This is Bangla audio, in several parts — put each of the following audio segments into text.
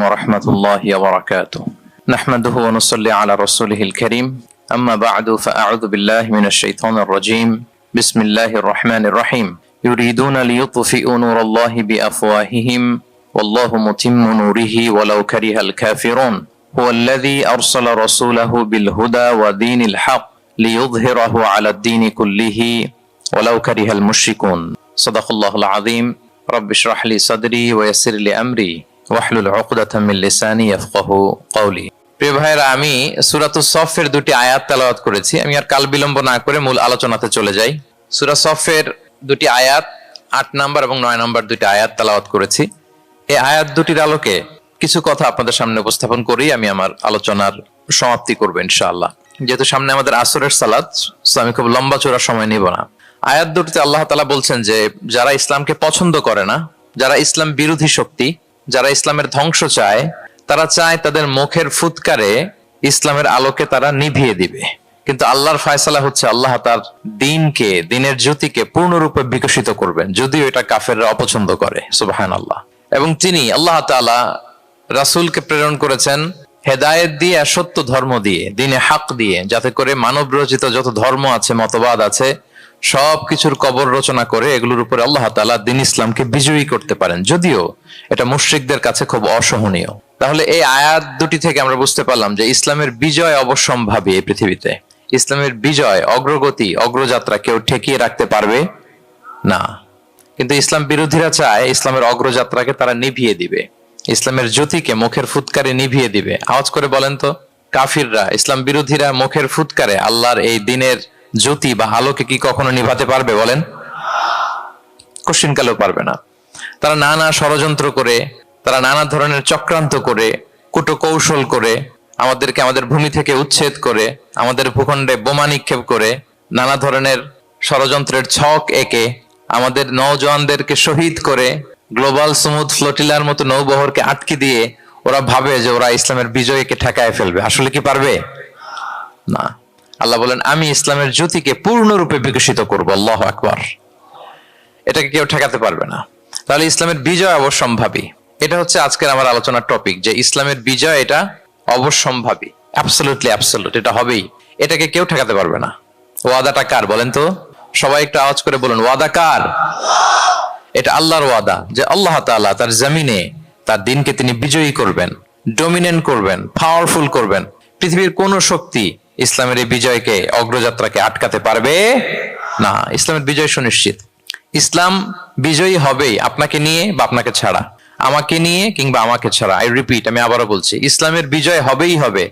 ورحمة الله وبركاته نحمده ونصلي على رسوله الكريم أما بعد فأعوذ بالله من الشيطان الرجيم بسم الله الرحمن الرحيم يريدون ليطفئوا نور الله بأفواههم والله متم نوره ولو كره الكافرون هو الذي أرسل رسوله بالهدى ودين الحق ليظهره على الدين كله ولو كره المشركون صدق الله العظيم رب اشرح لي صدري ويسر لي أمري ওয়াহলুল উকদাতাম মিন লিসানি ইয়াফকাহু কওলি। প্রিয় ভাইরা, আমি সূরাতুস সফের দুটি আয়াত তেলাওয়াত করেছি। আমি আর কাল বিলম্ব না করে মূল আলোচনাতে চলে যাই। সূরা সফের দুটি আয়াত ৮ নম্বর এবং ৯ নম্বর দুটি আয়াত তেলাওয়াত করেছি। এই আয়াত দুটির আলোকে কিছু কথা আপনাদের সামনে উপস্থাপন করেই আমি আমার আলোচনার সমাপ্তি করব ইনশাআল্লাহ। যেহেতু সামনে আমাদের আসরের সালাত, আমি খুব লম্বা চওড়া সময় নিব না। আয়াত দুটিতে আল্লাহ তাআলা বলছেন যে যারা ইসলামকে পছন্দ করে না, যারা ইসলাম বিরোধী শক্তি, যারা ইসলামের ধ্বংস চায়, তারা চায় তাদের মুখের ফুৎকারে ইসলামের আলোকে তারা নিভিয়ে দিবে। কিন্তু আল্লাহর ফয়সালা হচ্ছে আল্লাহ তার দ্বীনকে, দ্বীনের জ্যোতিকে পূর্ণরূপে বিকশিত করবেন, যদিও এটা কাফেররা অপছন্দ করে। সুবহানাল্লাহ। এবং তিনি আল্লাহ তাআলা রাসূলকে প্রেরণ করেছেন হেদায়েত দিয়ে, সত্য ধর্ম দিয়ে, দ্বীনে হক দিয়ে, যাতে করে মানব রচিত যত ধর্ম আছে, মতবাদ আছে, সবকিছুর কবর রচনা করে এগুলোর উপরে আল্লাহ তাআলা দ্বীন ইসলামকে বিজয়ী করতে পারেন, যদিও এটা মুশরিকদের কাছে খুব অসহনীয়। তাহলে এই আয়াত দুটি থেকে আমরা বুঝতে পারলাম যে ইসলামের বিজয় অবশ্যম্ভাবী। এই পৃথিবীতে ইসলামের বিজয়, অগ্রগতি, অগ্রযাত্রা কেউ ঠেকিয়ে রাখতে পারবে না। কিন্তু ইসলাম বিরোধীরা চায় ইসলামের অগ্রযাত্রাকে তারা নিভিয়ে দিবে, ইসলামের জ্যোতিকে মুখের ফুৎকারে নিভিয়ে দিবে। আওয়াজ করে বলেন তো, কাফিররা, ইসলাম বিরোধীরা মুখের ফুৎকারে আল্লাহর এই দ্বীনের জ্যোতি বা আলোকে কি কখনো নিভাতে পারবে? বলেন, কোশ্চিনকালেও পারবে না। তারা নানা ষড়যন্ত্র করে, তারা নানা ধরনের চক্রান্ত করে, কূটকৌশল করে, আমাদেরকে আমাদের ভূমি থেকে উচ্ছেদ করে, আমাদের ভূখণ্ডে বোমা নিক্ষেপ করে, নানা ধরনের ষড়যন্ত্রের ছক এঁকে আমাদের নওজওয়ানদেরকে শহীদ করে, গ্লোবাল সমুদ ফ্লোটিলার মতো নৌবহরকে আটকে দিয়ে ওরা ভাবে যে ওরা ইসলামের বিজয়কে ঠেকায় ফেলবে। আসলে কি পারবে? না। আল্লাহ বলেন, আমি ইসলামের জ্যোতিকে পূর্ণরূপে বিকশিত করব। আল্লাহু আকবার। এটাকে কেউ ঠেকাতে পারবে না। তাহলে ইসলামের বিজয় অবশ্যম্ভাবী। এটা হচ্ছে আজকের আমার আলোচনার টপিক, যে ইসলামের বিজয় এটা অবশ্যম্ভাবী, অ্যাবসলিউটলি অ্যাবসলিউট, এটা হবেই, এটাকে কেউ ঠেকাতে পারবে না। ওয়াদাটা কার বলেন তো? সবাই একটু আওয়াজ করে বলুন, ওয়াদা কার? এটা আল্লাহর ওয়াদা, যে আল্লাহ তাআলা তার জমিনে তার দ্বীনকে তিনি বিজয়ী করবেন, ডমিনেন্ট করবেন, পাওয়ারফুল করবেন। পৃথিবীর কোন শক্তি ইসলামের এই বিজয়কে, অগ্রযাত্রাকে আটকাতে পারবে না। ইসলামের বিজয় সুনিশ্চিত। ইসলাম বিজয়ী হবেই, আপনাকে নিয়ে বা আপনাকে ছাড়া, আমাকে নিয়ে কিংবা আমাকে ছাড়া। আই রিপিট, আমি আবারও বলছি, ইসলামের বিজয় হবেই হবে,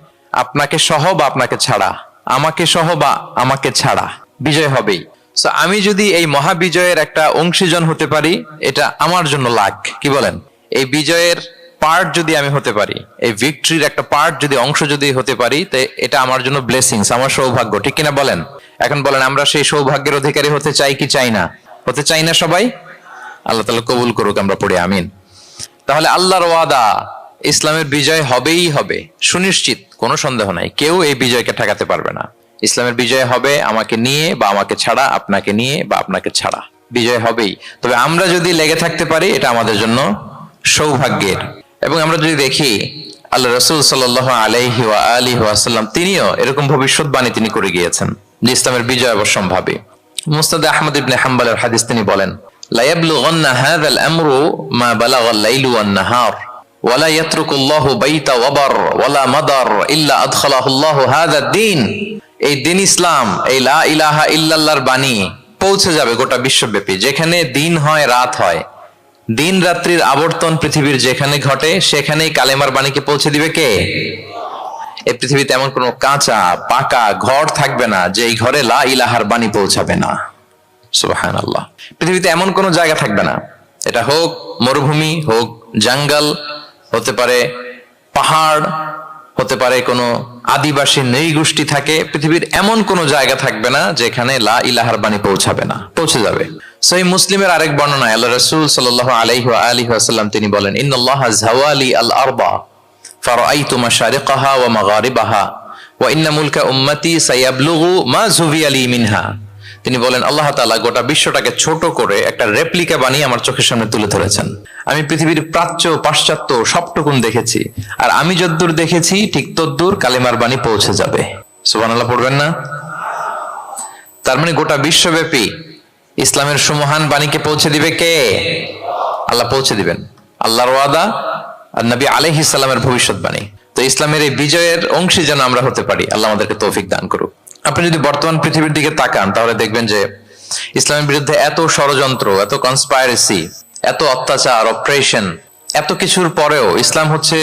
আপনাকে সহ বা আপনাকে ছাড়া, আমাকে সহ বা আমাকে ছাড়া, বিজয় হবেই। সো আমি যদি এই মহাবিজয়ের একটা অংশীজন হতে পারি, এটা আমার জন্য লাখ। কি বলেন? এই বিজয়ের পার্ট যদি আমি হতে পারি, এই ভিক্টরির একটা পার্ট যদি, অংশ যদি হতে পারি, তো এটা আমার জন্য ব্লেসিংস, আমার সৌভাগ্য। ঠিক কিনা বলেন? এখন বলেন, আমরা সেই সৌভাগ্যের অধিকারী হতে চাই কি চাই না? হতে চাই না সবাই? আল্লাহ তাআলা কবুল করুক, আমরা পড়ি আমিন। তাহলে আল্লাহর ওয়াদা, ইসলামের বিজয় হবেই হবে, সুনিশ্চিত, কোনো সন্দেহ নাই। কেউ এই বিজয়কে ঠেকাতে পারবে না। ইসলামের বিজয় হবে, আমাকে নিয়ে বা আমাকে ছাড়া, আপনাকে নিয়ে বা আপনাকে ছাড়া, বিজয় হবেই। তবে আমরা যদি লেগে থাকতে পারি, এটা আমাদের জন্য সৌভাগ্যের। এবং আমরা যদি দেখি, আল্লাহ রাসূল সাল্লাল্লাহু আলাইহি ওয়া আলিহি ওয়াসাল্লাম তিনিও এরকম ভবিষ্যৎবাণী তিনি করে গিয়েছেন যে ইসলামের বিজয় অবশ্যম্ভাবী। মুসনাদ আহমদ ইবনে হাম্বলের হাদিস তিনি বলেন, লা ইয়াবলুগান্না হাযাল আমরু মা বালাগাল লাইলু ওয়ান নাহার ওয়া লা ইয়াতরুকুল্লাহু বাইতা ওয়াবার ওয়া লা মাদার ইল্লা আদখালাহুল্লাহু হাযা দ্বীন। এই দ্বীন ইসলাম, এই লা ইলাহা ইল্লাল্লাহর বাণী পৌঁছে যাবে গোটা বিশ্বব্যাপী। যেখানে দিন হয়, রাত হয়, দিন রাত্রির আবর্তন পৃথিবীর যেখানে ঘটে, সেখানেই কালেমার বাণীকে পৌঁছে দিবে কে? এই পৃথিবীতে এমন কোন কাঁচা পাকা ঘর থাকবে না যে এই ঘরে লা ইলাহার বাণী পৌঁছাবে না। সুবহানাল্লাহ। পৃথিবীতে এমন কোন জায়গা থাকবে না, এটা হোক মরুভূমি, হোক জঙ্গল, হতে পারে পাহাড়, হতে পারে কোনো আদিবাসী নৃগোষ্ঠী থাকে, পৃথিবীর এমন কোন জায়গা থাকবে না যেখানে লা ইলাহার বাণী পৌঁছাবে না, পৌঁছে যাবে। সহিহ মুসলিমের আরেক বর্ণনায় আল্লাহ রাসূল সাল্লাল্লাহু আলাইহি ওয়া আলিহি ওয়াসাল্লাম তিনি বলেন, ইন্নাল্লাহা যাওয়ালি আল আরবা ফারাআইতু মাশারিকাহা ওয়া মাগারিবাহা ওয়া ইন্না মুলকা উম্মতি সায়াবলুগু মা যুবিয়া লি মিনহা। তিনি বলেন আল্লাহ তাআলা গোটা বিশ্বটাকে ছোট করে একটা রেপ্লিকা বানিয়ে আমার চোখের সামনে তুলে ধরেছেন। আমি পৃথিবীর প্রাচ্য পাশ্চাত্য সবটুকুন দেখেছি, আর আমি যদ্দূর দেখেছি ঠিক তদ্দূর কালিমার বাণী পৌঁছে যাবে। সুবহানাল্লাহ পড়বেন না? তার মানে গোটা বিশ্বব্যাপী ইসলামের সুমহান বাণীকে পৌঁছে দিবে কে? আল্লাহ পৌঁছে দিবেন। আল্লাহর ওয়াদা আর নবী আলাইহিস সালামের ভবিষ্যৎবাণী। তো ইসলামের এই বিজয়ের অংশী যেন আমরা হতে পারি, আল্লাহ আমাদেরকে তৌফিক দান করুক। আপনি যদি বর্তমান পৃথিবীর দিকে তাকান তাহলে দেখবেন যে ইসলামের বিরুদ্ধে এত ষড়যন্ত্র, এত কনস্পাইরেসি, এত অত্যাচার, অপারেশন, এত কিছুর পরেও ইসলাম হচ্ছে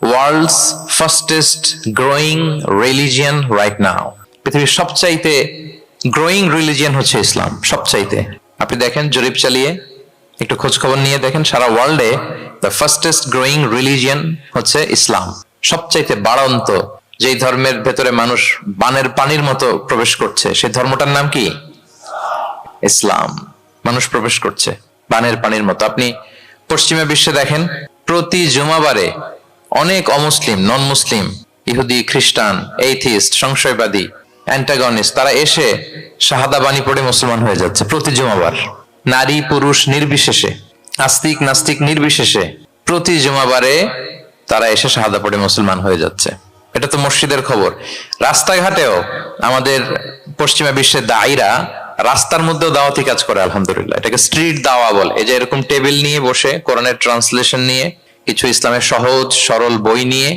world's fastest growing religion right now. পৃথিবীর সবচাইতে গ্রোয়িং রিলিজিয়ন হচ্ছে ইসলাম, সবচাইতে। আপনি দেখেন, জরিপ চালিয়ে একটু খোঁজ খবর নিয়ে দেখেন, সারা ওয়ার্ল্ডে দ্য ফাস্টেস্ট গ্রোয়িং রিলিজিয়ন হচ্ছে ইসলাম। সবচাইতে বাড়ন্ত যেই ধর্মের ভেতরে মানুষ বানের পানির মতো প্রবেশ করছে, সেই ধর্মটার নাম কি? ইসলাম। মানুষ প্রবেশ করছে বানের পানির মতো। আপনি পশ্চিমা বিশ্বে দেখেন, প্রতি জুমাবারে অনেক অমুসলিম, নন মুসলিম, ইহুদি, খ্রিস্টান, এইথিস্ট, সংশয়বাদী, অ্যান্টাগনিস্ট, তারা এসে শাহাদা বাণী পড়ে মুসলমান হয়ে যাচ্ছে প্রতি জুমাবার। নারী পুরুষ নির্বিশেষে, আস্তিক নাস্তিক নির্বিশেষে প্রতি জুমাবারে তারা এসে শাহাদা পড়ে মুসলমান হয়ে যাচ্ছে। এটা তো মসজিদের খবর। রাস্তাঘাটেও আমাদের পশ্চিমা বিশ্বের দায়ীরা রাস্তার মধ্যেও দাওয়াতি কাজ করে, আলহামদুলিল্লাহ। এটাকে স্ট্রিট দাওয়া বলে। এই যে এরকম টেবিল নিয়ে বসে কোরআনের ট্রান্সলেশন নিয়ে, কিছু ইসলামের সহজ সরল বই নিয়ে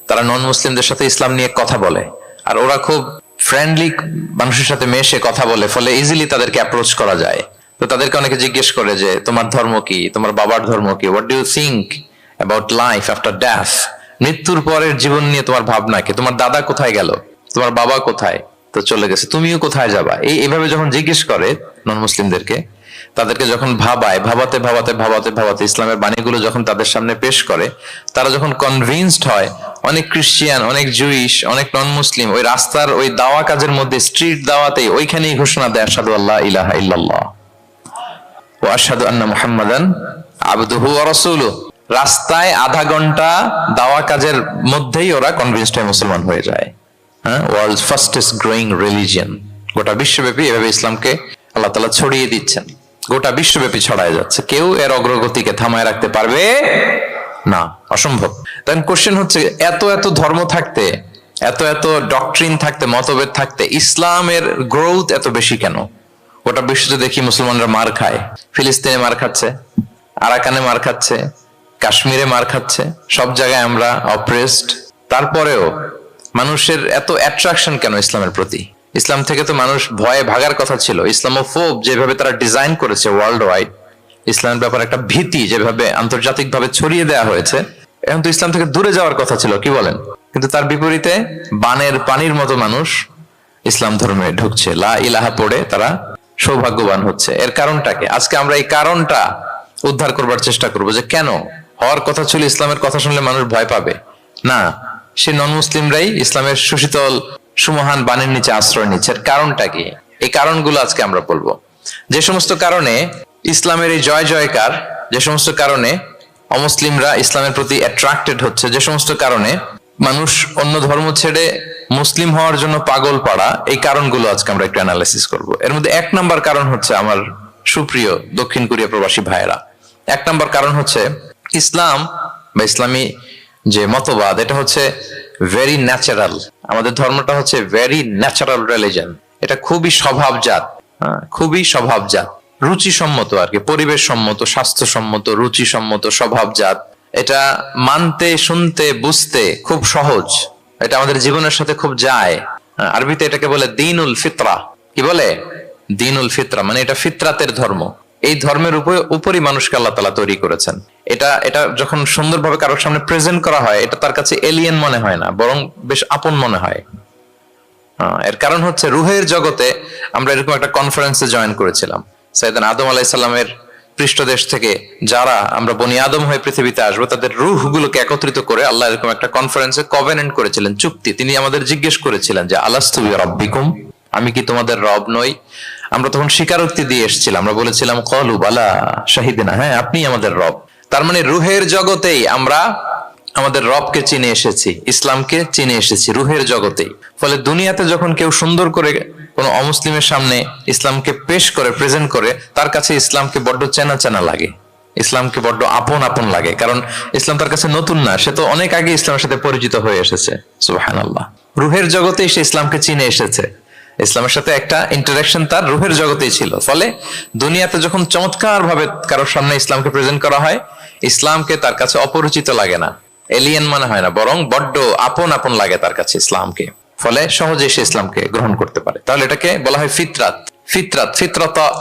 তারা নন মুসলিমদের সাথে ইসলাম নিয়ে কথা বলে, আর ওরা খুব ফ্রেন্ডলি মানুষের সাথে মেশে কথা বলে, ফলে ইজিলি তাদেরকে অ্যাপ্রোচ করা যায়। তো তাদেরকে অনেকে জিজ্ঞেস করে যে তোমার ধর্ম কি, তোমার বাবার ধর্ম কি, what do you think about life after death, মৃত্যুর পরের জীবন নিয়ে তোমার ভাবনা কি, তোমার দাদা কোথায় গেল, তোমার বাবা কোথায়, তো চলে গেছে, তুমিও কোথায় যাবা। এইভাবে যখন জিজ্ঞেস করে নন মুসলিমদেরকে, তাদেরকে যখন ভাবাতে ভাবাতে ভাবাতে ভাবাতে ইসলামের বাণীগুলো যখন তাদের সামনে পেশ করে, তারা যখন কনভিন্সড হয়, অনেক ক্রিশ্চিয়ান, অনেক জুইশ, অনেক নন মুসলিম ওই রাস্তার ওই দাওয়া কাজের মধ্যে, স্ট্রিট দাওয়াতেই ওইখানেই ঘোষণা দেয় আশহাদু আল্লা ইলাহা ইল্লাল্লাহ ওয়া আশহাদু আন্না মুহাম্মাদান আবদুহু ওয়া রাসূলুহু। রাস্তায় আধা ঘন্টা দাওয়া কাজের মধ্যেই ওরা কনভিন্সড হয়ে মুসলমান হয়ে যায়। হ্যাঁ, ওয়ার্ল্ডস ফাস্টেস্ট গ্রোয়িং রিলিজিয়ন। গোটা বিশ্বব্যাপী এভাবে ইসলামকে আল্লাহ তাআলা ছড়িয়ে দিচ্ছেন, গোটা বিশ্বব্যাপী ছড়ায় যাচ্ছে। কেউ এর অগ্রগতিকে থামায় রাখতে পারবে না, অসম্ভব। তাই কোশ্চেন হচ্ছে, এত এত ধর্ম থাকতে, এত এত ডক্ট্রিন থাকতে, মতভেদ থাকতে ইসলামের গ্রোথ এত বেশি কেন? গোটা বিশ্বতে দেখি মুসলমানরা মার খায়, ফিলিস্তিনে মার খাচ্ছে, আরাকানে মার খাচ্ছে, কাশ্মীরে মার খাচ্ছে, সব জায়গায় আমরা অপ্রেসড। তারপরেও মানুষের এত অ্যাট্রাকশন কেন ইসলামের প্রতি? ইসলাম থেকে তো মানুষ ভয়ে ভাগার কথা ছিল। ইসলামোফোব যেভাবে তারা ডিজাইন করেছে ওয়ার্ল্ড ওয়াইড, ইসলামের ব্যাপারে একটা ভীতি যেভাবে আন্তর্জাতিক ভাবে ছড়িয়ে দেওয়া হয়েছে, এখন তো ইসলাম থেকে দূরে যাওয়ার কথা ছিল, কি বলেন? কিন্তু তার বিপরীতে বানের পানির মতো মানুষ ইসলাম ধর্মে ঢুকছে, লা ইলাহা পড়ে তারা সৌভাগ্যবান হচ্ছে। এর কারণটাকে আজকে আমরা এই কারণটা উদ্ধার করবার চেষ্টা করবো, যে কেন হওয়ার কথা ছিল ইসলামের কথা শুনলে মানুষ ভয় পাবে না, সে নন মুসলিমরাই ইসলামের সুশীতল সুমহান বাণীর নিচে আশ্রয় নিচ্ছে। এর কারণটা কি? এই কারণগুলো আজকে আমরা বলবো। যে সমস্ত কারণে ইসলামের এই জয় জয়কার, যে সমস্ত কারণে অমুসলিমরা ইসলামের প্রতি অ্যাট্রাক্টেড হচ্ছে, যে সমস্ত কারণে মানুষ অন্য ধর্ম ছেড়ে মুসলিম হওয়ার জন্য পাগল পাড়া, এই কারণগুলো আজকে আমরা একটু অ্যানালাইসিস করব। এর মধ্যে এক নাম্বার কারণ হচ্ছে, আমার সুপ্রিয় দক্ষিণ কোরিয়া প্রবাসী ভাইয়েরা, এক নাম্বার কারণ হচ্ছে ইসলাম বা ইসলামী যে মতবাদ, এটা হচ্ছে ভেরি ন্যাচারাল। আমাদের ধর্মটা হচ্ছে ভেরি ন্যাচারাল রিলিজিয়ন। এটা খুবই স্বভাবজাত, খুবই স্বভাবজাত, রুচিসম্মত আর কি, পরিবেশ সম্মত, স্বাস্থ্যসম্মত, রুচিসম্মত, স্বভাবজাত। এটা মানতে, শুনতে, বুঝতে খুব সহজ। এটা আমাদের জীবনের সাথে খুব যায়। আরবিতে এটাকে বলে দীনুল ফিতরা। কি বলে? দীনুল ফিতরা, মানে এটা ফিতরাতের ধর্ম। এই ধর্মের উপরই মানুষকে আল্লাহ তাআলা তৈরি করেছেন। এটা যখন সুন্দরভাবে কারোর সামনে প্রেজেন্ট করা হয়, এটা তার কাছে এলিয়েন মনে হয় না, বরং বেশ আপন মনে হয়। এর কারণ হচ্ছে রুহের জগতে আমরা এরকম একটা কনফারেন্সে জয়েন করেছিলাম। সাইয়েদনা আদম আলাইহিস সালামের পৃষ্ঠদেশ থেকে যারা আমরা বনি আদম হয়ে পৃথিবীতে আসবো, তাদের রুহগুলোকে একত্রিত করে আল্লাহ এরকম একটা কনফারেন্সে কভেনেন্ট করেছিলেন, চুক্তি। তিনি আমাদের জিজ্ঞেস করেছিলেন যে আলাস্তু বিরাব্বিকুম, আমি কি তোমাদের রব নই? আমরা তখন স্বীকারোক্তি দিয়ে এসেছিলাম, আমরা বলেছিলাম ক্বালু বালা শাহিদিনা, হ্যাঁ আপনি আমাদের রব। তার মানে রুহের জগতেই আমরা আমাদের রবকে চিনে এসেছি, ইসলামকে চিনে এসেছি রুহের জগতেই। ফলে দুনিয়াতে যখন কেউ সুন্দর করে কোন অমুসলিমের সামনে ইসলামকে পেশ করে, প্রেজেন্ট করে, তার কাছে ইসলামকে বড্ড চেনা চেনা লাগে, ইসলামকে বড্ড আপন আপন লাগে। কারণ ইসলাম তার কাছে নতুন না, সে তো অনেক আগে ইসলামের সাথে পরিচিত হয়ে এসেছে। সুবহানাল্লাহ। রুহের জগতেই সে ইসলামকে চিনে এসেছে, ইসলামের সাথে একটা ইন্টারাকশন তার রুহের জগতেই ছিল। ফলে দুনিয়াতে যখন চমৎকার ভাবে কারোর সামনে ইসলামকে প্রেজেন্ট করা হয়, ইসলামকে তার কাছে অপরিচিত লাগে না, এলিয়েন মনে হয় না, বরং বড্ড আপন আপন লাগে তার কাছে ইসলামকে। ফলে সহজে সে ইসলামকে গ্রহণ করতে পারে। তাহলে এটাকে বলা হয় ফিতরাত।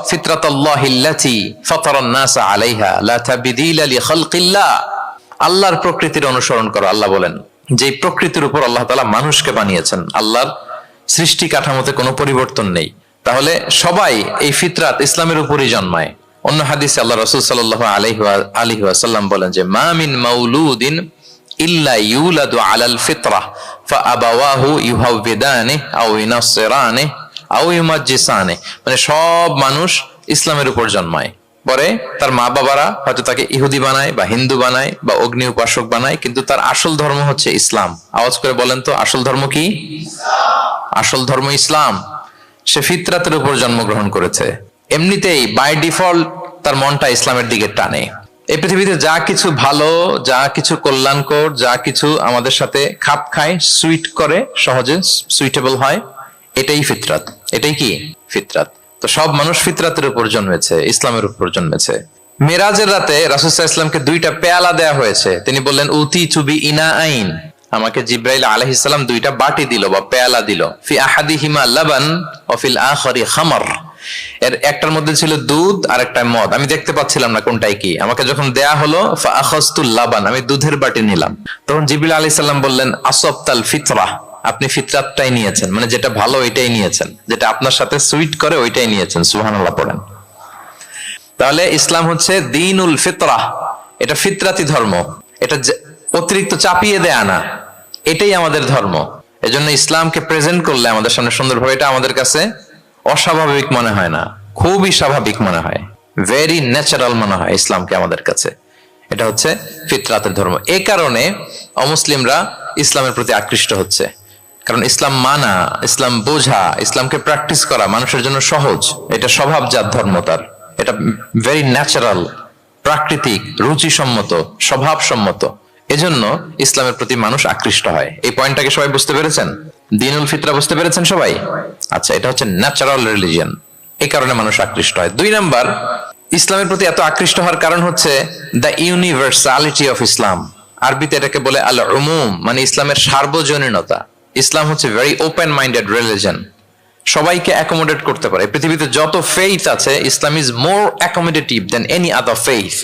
ফিতরাতাল্লাহিল্লাতী ফাতারান নাসা আলাইহা লা তাবদীলা লিখালকিল্লাহ। আল্লাহর প্রকৃতির অনুসরণ করো। আল্লাহ বলেন যে প্রকৃতির উপর আল্লাহ তাআলা মানুষকে বানিয়েছেন, আল্লাহর সৃষ্টি কাঠামোতে কোনো পরিবর্তন নেই। তাহলে সবাই এই ফিতরাত ইসলামের উপরই জন্মায়। অন্য হাদিসে আল্লাহ রাসূল সাল্লাল্লাহু আলাইহি ওয়াসাল্লাম বলেন যে মা মিন মাউলুদিন ইল্লা ইউলাদু আলাল ফিতরাহ ফাআবাওয়াহু ইউহাউবিদানিহি আও ইউনাসসিরানিহি আও ইউমাজ্জিসানিহি। মানে সব মানুষ ইসলামের উপর জন্মায়, পরে তার মা বাবারা হয়তো তাকে ইহুদি বানায় বা হিন্দু বানায় বা অগ্নি উপাসক বানায়, কিন্তু তার আসল ধর্ম হচ্ছে ইসলাম। আওয়াজ করে বলেন তো, আসল ধর্ম কি? আসল ধর্ম ইসলাম। সে ফিতরাতের উপর জন্মগ্রহণ করেছে, এমনিতেই বাই ডিফল্ট তার মনটা ইসলামের দিকে টানে। এই পৃথিবীতে যা কিছু ভালো, যা কিছু কল্যাণকর, যা কিছু আমাদের সাথে খাপ খায়, সুইট করে, সহজে সুইটেবল হয়, এটাই ফিতরাত। এটাই কি? ফিতরাত। তো সব মানুষ ফিতরাতের উপর জন্মেছে, ইসলামের উপর জন্মেছে। মেরাজের রাতে রাসূল সাল্লাল্লাহু আলাইহি ওয়াসাল্লামকে দুইটা পেয়ালা দেয়া হয়েছে। তিনি বললেন উতি চুবি ইনা আইন, আমাকে জিব্রাইল আলাইহিস সালাম দুইটা বাটি দিল বা পেয়ালা দিল। ফি আহাদিহিমা লাবান ওয়া ফিল আখারি খামর। এর একটার মধ্যে ছিল দুধ আর একটা মদ। আমি দেখতে পাচ্ছিলাম না কোনটাই কি। আমাকে যখন দেয়া হলো ফা আখাযতুল লাবান, আমি দুধের বাটি নিলাম। তখন জিবরিল আলাইহিস সালাম বললেন আসবতাল ফিতরাহ, আপনি ফিতরাতটাই নিয়েছেন, মানে যেটা ভালো ওইটাই নিয়েছেন, যেটা আপনার সাথে সুইট করে ওইটাই নিয়েছেন। সুবহানাল্লাহ পড়েন। তাহলে ইসলাম হচ্ছে দ্বীনুল ফিতরাহ, এটা ফিতরাতি ধর্ম, এটা অতিরিক্ত চাপিয়ে দেয়া না, এটাই আমাদের ধর্ম। এজন্য ইসলামকে প্রেজেন্ট করলে আমাদের সামনে সুন্দরভাবে, এটা আমাদের কাছে অস্বাভাবিক মনে হয় না, খুবই স্বাভাবিক মনে হয়, ভেরি ন্যাচারাল মনে হয় ইসলামকে আমাদের কাছে। এটা হচ্ছে ফিতরাতের ধর্ম। এই কারণে অমুসলিমরা ইসলামের প্রতি আকৃষ্ট হচ্ছে, কারণ ইসলাম মানা, ইসলাম বোঝা, ইসলামকে প্র্যাকটিস করা মানুষের জন্য সহজ। এটা স্বভাবজাত ধর্ম তার, এটা ভেরি ন্যাচারাল, প্রাকৃতিক, রুচিসম্মত, স্বভাবসম্মত। এজন্য ইসলামের প্রতি মানুষ আকৃষ্ট হয়। এই পয়েন্টটাকে সবাই বুঝতে পেরেছেন? দ্বীনুল ফিতরা বুঝতে পেরেছেন সবাই? আচ্ছা, এটা হচ্ছে ন্যাচারাল রিলিজিয়ন, এই কারণে মানুষ আকৃষ্ট হয়। 2 নাম্বার, ইসলামের প্রতি এত আকৃষ্ট হওয়ার কারণ হচ্ছে দ্য ইউনিভার্সালিটি অফ ইসলাম। আরবিতে এটাকে বলে আল উমুম, মানে ইসলামের সার্বজনীনতা। ইসলাম হচ্ছে ভেরি ওপেন মাইন্ডেড রিলিজিয়ন, সবাইকে অ্যাকোমোডেট করতে পারে। পৃথিবীতে যত ফেইথ আছে, Islam is more accommodative than any other faith.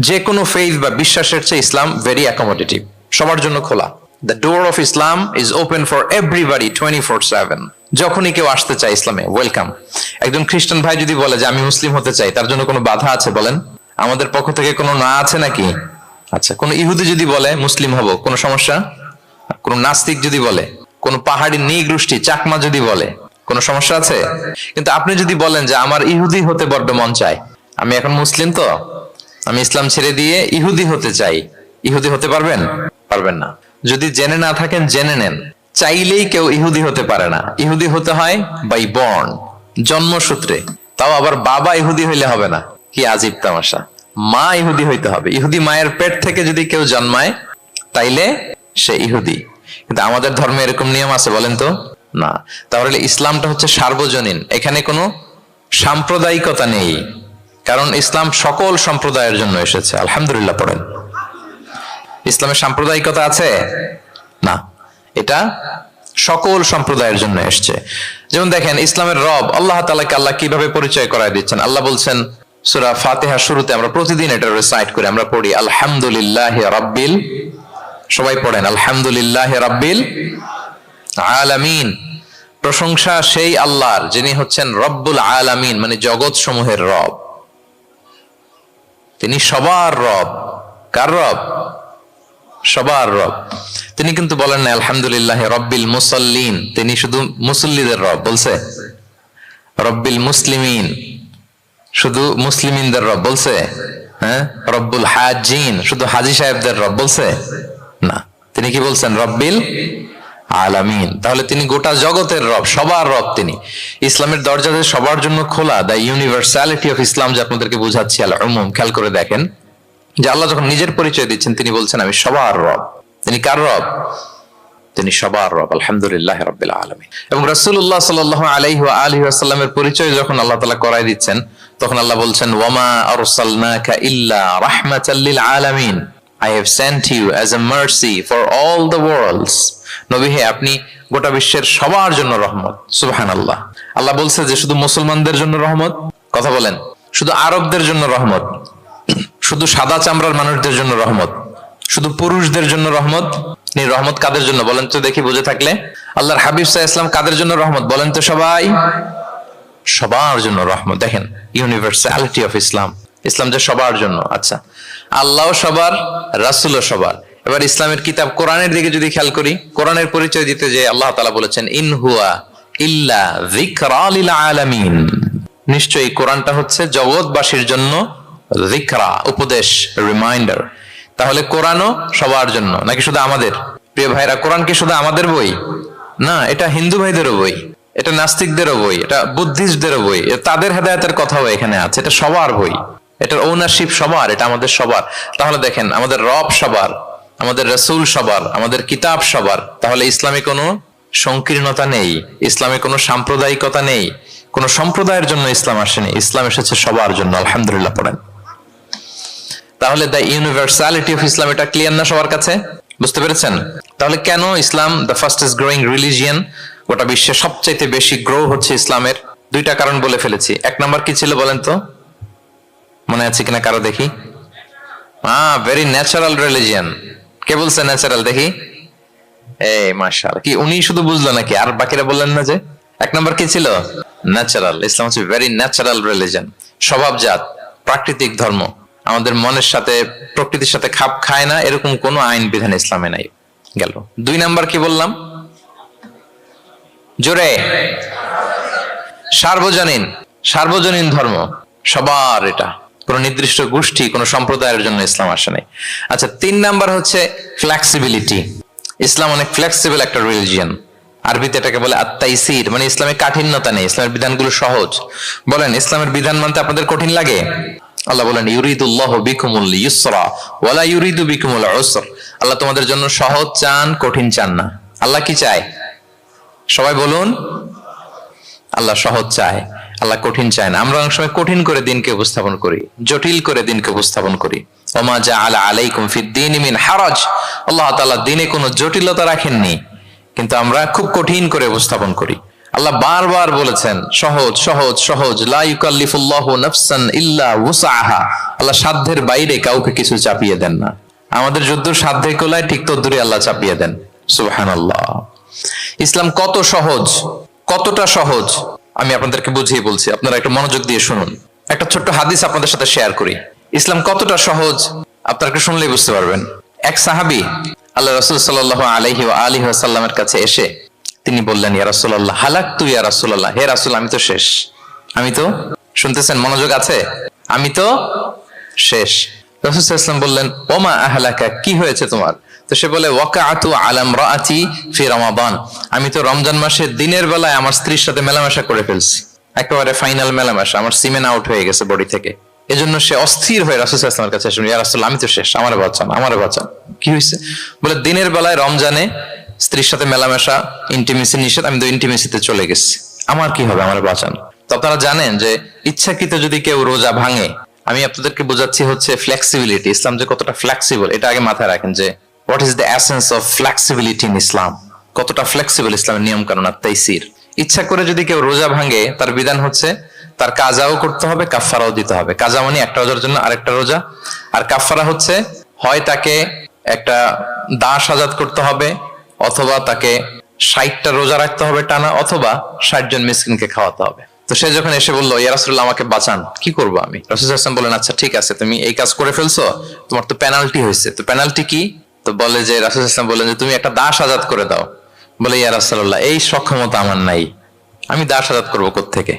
যে কোনো ফেইথ বা বিশ্বাসের চেয়ে ইসলাম ভেরি অ্যাকোমোডেটিভ, সবার জন্য খোলা। The door of Islam is open for everybody 24/7। যখনই কেউ আসতে চায় ইসলামে, ওয়েলকাম। একজন খ্রিস্টান ভাই যদি বলে যে আমি মুসলিম হতে চাই, তার জন্য কোনো বাধা আছে বলেন? আমাদের পক্ষ থেকে কোনো না আছে নাকি? আচ্ছা, কোন ইহুদি যদি বলে মুসলিম হব, কোনো সমস্যা? কোন নাস্তিক যদি বলে, কোন পাহাড়ি নৃগোষ্ঠী চাকমা যদি বলে, কোনো সমস্যা আছে? কিন্তু আপনি যদি বলেন যে আমার ইহুদি হতে বড্ড মন চায়, আমি এখন মুসলিম তো, আমি ইসলাম ছেড়ে দিয়ে ইহুদি হতে চাই, ইহুদি হতে পারবেন? পারবেন না। যদি জেনে না থাকেন জেনে নেন, চাইলেই কেউ ইহুদি হতে পারে না। ইহুদি হতে হয় বাই বর্ন, জন্মসূত্রে। তাও আবার বাবা ইহুদি হইলে হবে না। কি আজীব তামাশা! মা ইহুদি হইতে হবে। ইহুদি মায়ের পেট থেকে যদি কেউ জন্মায় তাইলে সে ইহুদি। কিন্তু আমাদের ধর্মে এরকম নিয়ম আছে বলেন তো? না। তাহলে ইসলামটা হচ্ছে সার্বজনীন, এখানে কোনো সাম্প্রদায়িকতা নেই, কারণ ইসলাম সকল সম্প্রদায়ের জন্য এসেছে। আলহামদুলিল্লাহ পড়েন। ইসলামের সাম্প্রদায়িকতা আছে না, এটা সকল সম্প্রদায়ের জন্য এসছে। যেমন দেখেন, ইসলামের রব আল্লাহ তাআলাকে আল্লাহ কিভাবে পরিচয় করায় দিচ্ছেন। আল্লাহ বলছেন সূরা ফাতিহার শুরুতে, আমরা প্রতিদিন এটা রিসাইট করি, আমরা পড়ি আলহামদুলিল্লাহি রাব্বিল, সবাই পড়েন আলহামদুলিল্লাহি রাব্বিল আলামিন। প্রশংসা সেই আল্লাহর যিনি হচ্ছেন রব্বুল আলামিন, মানে জগৎ সমূহের রব। তিনি সবার রব। কার রব? সবার রব। তিনি কিন্তু বলেন না আলহামদুলিল্লাহ রব্বিল মুসাল্লিন, তিনি শুধু মুসল্লিদের রব বলছে। রব্বিল মুসলিমিন, শুধু মুসলিমিনদের রব বলছে। হ্যাঁ, রব্বুল হাজিন, শুধু হাজি সাহেবদের রব বলছে না। তিনি কি বলছেন? রব্বিল আলামিন। তাহলে তিনি গোটা জগতের রব, সবার রব তিনি। ইসলামের দরজা যে সবার জন্য খোলা, দ্য ইউনিভার্সালিটি অফ ইসলাম যে আপনাদেরকে বুঝাচ্ছি, আল উমুম, খেয়াল করে দেখেন যে আল্লাহ যখন নিজের পরিচয় দিচ্ছেন তিনি বলছেন আমি সবার রব। তিনি কার রব? তিনি সবার রব, আলহামদুলিল্লাহ রাব্বিল আলামিন। এবং রাসূলুল্লাহ সাল্লাল্লাহু আলাইহি ওয়া আলিহি ওয়াসাল্লামের পরিচয় যখন আল্লাহ তাআলা করায় দিচ্ছেন তখন আল্লাহ বলছেন ওয়ামা আরসালনাকা ইল্লা রাহমাতাল লিল আলামিন, I have sent you as a mercy for all the worlds. নবী হে, আপনি গোটা বিশ্বের সবার জন্য রহমত। সুবহানাল্লাহ। আল্লাহ বলছে যে শুধু মুসলমানদের জন্য রহমত? কথা বলেন। শুধু আরবদের জন্য রহমত? শুধু সাদা চামড়ার মানুষদের জন্য রহমত? শুধু পুরুষদের জন্য রহমত? রহমত কাদের জন্য বলেন তো দেখি, বুঝে থাকলে। আল্লাহর হাবিব সাল্লাল্লাহু আলাইহি ওয়াসাল্লাম কাদের জন্য রহমত বলেন তো সবাই? সবার জন্য রহমত। দেখেন ইউনিভার্সালিটি অফ ইসলাম, ইসলাম যে সবার জন্য। আচ্ছা, আল্লাহ সবার, রাসূলও সবার। এবার ইসলামের কিতাব কোরআনের দিকে যদি খেয়াল করি, কোরআনের পরিচয় দিতে যে আল্লাহ তাআলা বলেছেন ইন হুয়া ইল্লা যিকরা লিল আলামিন, নিশ্চয়ই কোরআনটা হচ্ছে জগৎবাসীর জন্য যিকরা, উপদেশ, রিমাইন্ডার। তাহলে কোরআনও সবার জন্য নাকি শুধু আমাদের? প্রিয় ভাইরা, কোরআন কি শুধু আমাদের বই? না, এটা হিন্দু ভাইদেরও বই, এটা নাস্তিকদেরও বই, এটা বুদ্ধিস্টদেরও বই, তাদের হেদায়েতের কথাও এখানে আছে। এটা সবার বই, এটার ওনারশিপ সবার, এটা আমাদের সবার। তাহলে দেখেন আমাদের রব সবার, আমাদের রাসূল সবার, আমাদের কিতাব সবার। তাহলে ইসলামে কোনো সংকীর্ণতা নেই, ইসলামে কোনো সাম্প্রদায়িকতা নেই, কোনো সম্প্রদায়ের জন্য ইসলাম আসেনি, ইসলাম এসেছে সবার জন্য। আলহামদুলিল্লাহ পড়েন। তাহলে দ্য ইউনিভার্সালিটি অফ ইসলাম, এটা ক্লিয়ার না সবার কাছে? বুঝতে পেরেছেন? তাহলে কেন ইসলাম দ্য ফাস্টেস্ট গ্রোয়িং রিলিজিয়ন, গোটা বিশ্বে সবচাইতে বেশি গ্রো হচ্ছে ইসলামের? দুইটা কারণ বলে ফেলেছি। এক নাম্বার কি ছিল বলেন তো, মনে আছে কিনা কারো দেখি? Very natural religion. কে বলছে ন্যাচারাল দেখি? এই মাশাআল্লাহ, কি উনি শুধু বুঝলো নাকি, আর বাকিরা বললেন না যে? এক নাম্বার কি ছিল? ন্যাচারাল। ইসলাম হচ্ছে ভেরি ন্যাচারাল রিলিজিয়ন, স্বভাবজাত, প্রাকৃতিক ধর্ম। আমাদের মনের সাথে, প্রকৃতির সাথে খাপ খায় না এরকম কোনো আইন বিধান ইসলামে নাই। গেল। দুই নাম্বার কি বললাম? জোরে, সার্বজনীন, সার্বজনীন ধর্ম, সবার। এটা কোন নির্দিষ্ট গোষ্ঠী, কোন সম্প্রদায়ের জন্য ইসলাম আসে নাই। আচ্ছা, তিন নাম্বার হচ্ছে ফ্লেক্সিবিলিটি। ইসলাম অনেক ফ্লেক্সিবল একটা রিলিজিয়ন। আরবিতে এটাকে বলে আত-তাইসির, মানে ইসলামে কাঠিন্যতা নেই, ইসলামের বিধানগুলো সহজ। বলেন, ইসলামের বিধান মানতে আপনাদের কঠিন লাগে? আল্লাহ বলেন ইউরিদুল্লাহু বিকুমুল ইউসরা ওয়ালা ইউরিদু বিকুমুল উসর। আল্লাহ তোমাদের জন্য সহজ চান, কঠিন চান না। আল্লাহ কি চায়? সবাই বলুন। আল্লাহ সহজ চায়, আল্লাহ কঠিন চায় না। আমরা অনেক সময় কঠিন করে দিনকে উপস্থাপন করি, জটিল করে দিনকে উপস্থাপন করি। ওমা জাআলা আলাইকুম ফিদ-দীনি মিন হারাজ, আল্লাহ তাআলা দিনে কোনো জটিলতা রাখেননি, কিন্তু আমরা খুব কঠিন করে উপস্থাপন করি। আল্লাহ বারবার বলেছেন সহজ সহজ সহজ, লা ইউকাল্লিফুল্লাহু নাফসান ইল্লা উসআহা। আল্লাহ সাধ্যের বাইরে কাউকে কিছু চাপিয়ে দেন না। আমাদের যদ্দূর সাধ্যে কোলায় ঠিক তদ্দূরই আল্লাহ চাপিয়ে দেন। সুবহানাল্লাহ। ইসলাম কত সহজ, কতটা সহজ আমি আপনাদেরকে বুঝিয়ে বলছি, আপনারা একটু মনোযোগ দিয়ে শুনুন। একটা ছোট্ট হাদিস আপনাদের সাথে শেয়ার করি। ইসলাম কতটা সহজ আপনারা একটু শুনলেই বুঝতে পারবেন। এক সাহাবী আল্লাহ রাসূল সাল্লাল্লাহু আলাইহি ওয়া আলিহি ওয়াসাল্লামের কাছে এসে তিনি বললেন, ইয়া রাসূলুল্লাহ হালাকতু ইয়া রাসূলুল্লাহ, হে রাসূল আমি তো শেষ। আমি তো, শুনতেছেন, মনোযোগ আছে? আমি তো শেষ। রাসূল সাল্লাল্লাহু আলাইহি ওয়াসাল্লাম বললেন, ওমা আহলাকা, কি হয়েছে তোমার? তো সে বলে, ওয়াকাআতু আলা ইমরাআতি ফি রমাদান, আমি তো রমজান মাসে দিনের বেলায় আমার স্ত্রীর সাথে মেলামেশা করে ফেলছি, একেবারে ফাইনাল মেলামেশা, আমার সিমেন আউট হয়ে গেছে বডি থেকে। এজন্য সে অস্থির হয়ে রাসূল সাল্লাল্লাহু আলাইহি ওয়াসাল্লামের কাছে আসলেন, ইয়া রাসূলুল্লাহ আমি তো শেষ, আমারে বাঁচান, আমারে বাঁচান। কি হয়েছে? বলে, দিনের বেলায় রমজানে স্ত্রীর সাথে মেলামেশা, ইন্টিমেসি নিষেধ, আমি তো ইন্টিমেসিতে চলে গেছি, আমার কি হবে, আমারে বাঁচান। তো আপনারা জানেন যে ইচ্ছাকৃত যদি কেউ রোজা ভাঙে, আমি আপনাদেরকে বোঝাচ্ছি হচ্ছে ফ্লেক্সিবিলিটি, ইসলাম যে কতটা ফ্লেক্সিবল এটা আগে মাথায় রাখেন, যে what is the essence of flexibility in Islam, কতটা ফ্লেক্সিবল ইসলামের নিয়ম কানুন আর তাইসির। ইচ্ছা করে যদি কেউ রোজা ভাঙে, তার বিধান হচ্ছে তার কাজাও করতে হবে, কাফফারাও দিতে হবে। কাজা মানে একটা রোজার জন্য আরেকটা রোজা, আর কাফফারা হচ্ছে হয় তাকে একটা দাস আজাদ করতে হবে, অথবা তাকে 60টা রোজা রাখতে হবে টানা, অথবা 60 জন মিসকিনকে খাওয়াতে হবে। তো সে যখন এসে বললো, ইয়া রাসূলুল্লাহ আমাকে বাঁচান, কি করবো আমি? রাসূল সাল্লাল্লাহু আলাইহি ওয়াসাল্লাম বলেন, আচ্ছা ঠিক আছে, তুমি এই কাজ করে ফেলছো, তোমার তো পেনাল্টি হয়েছে। তো পেনাল্টি কি? তো বলে যে, রাসূল সাল্লাল্লাহু আলাইহি ওয়াসাল্লাম বলেন যে তুমি একটা দাস আজাদ করে দাও। বলে, ইয়া রাসূলুল্লাহ এই সক্ষমতা আমার নাই, আমি দাস আজাদ করবো কোত্থেকে?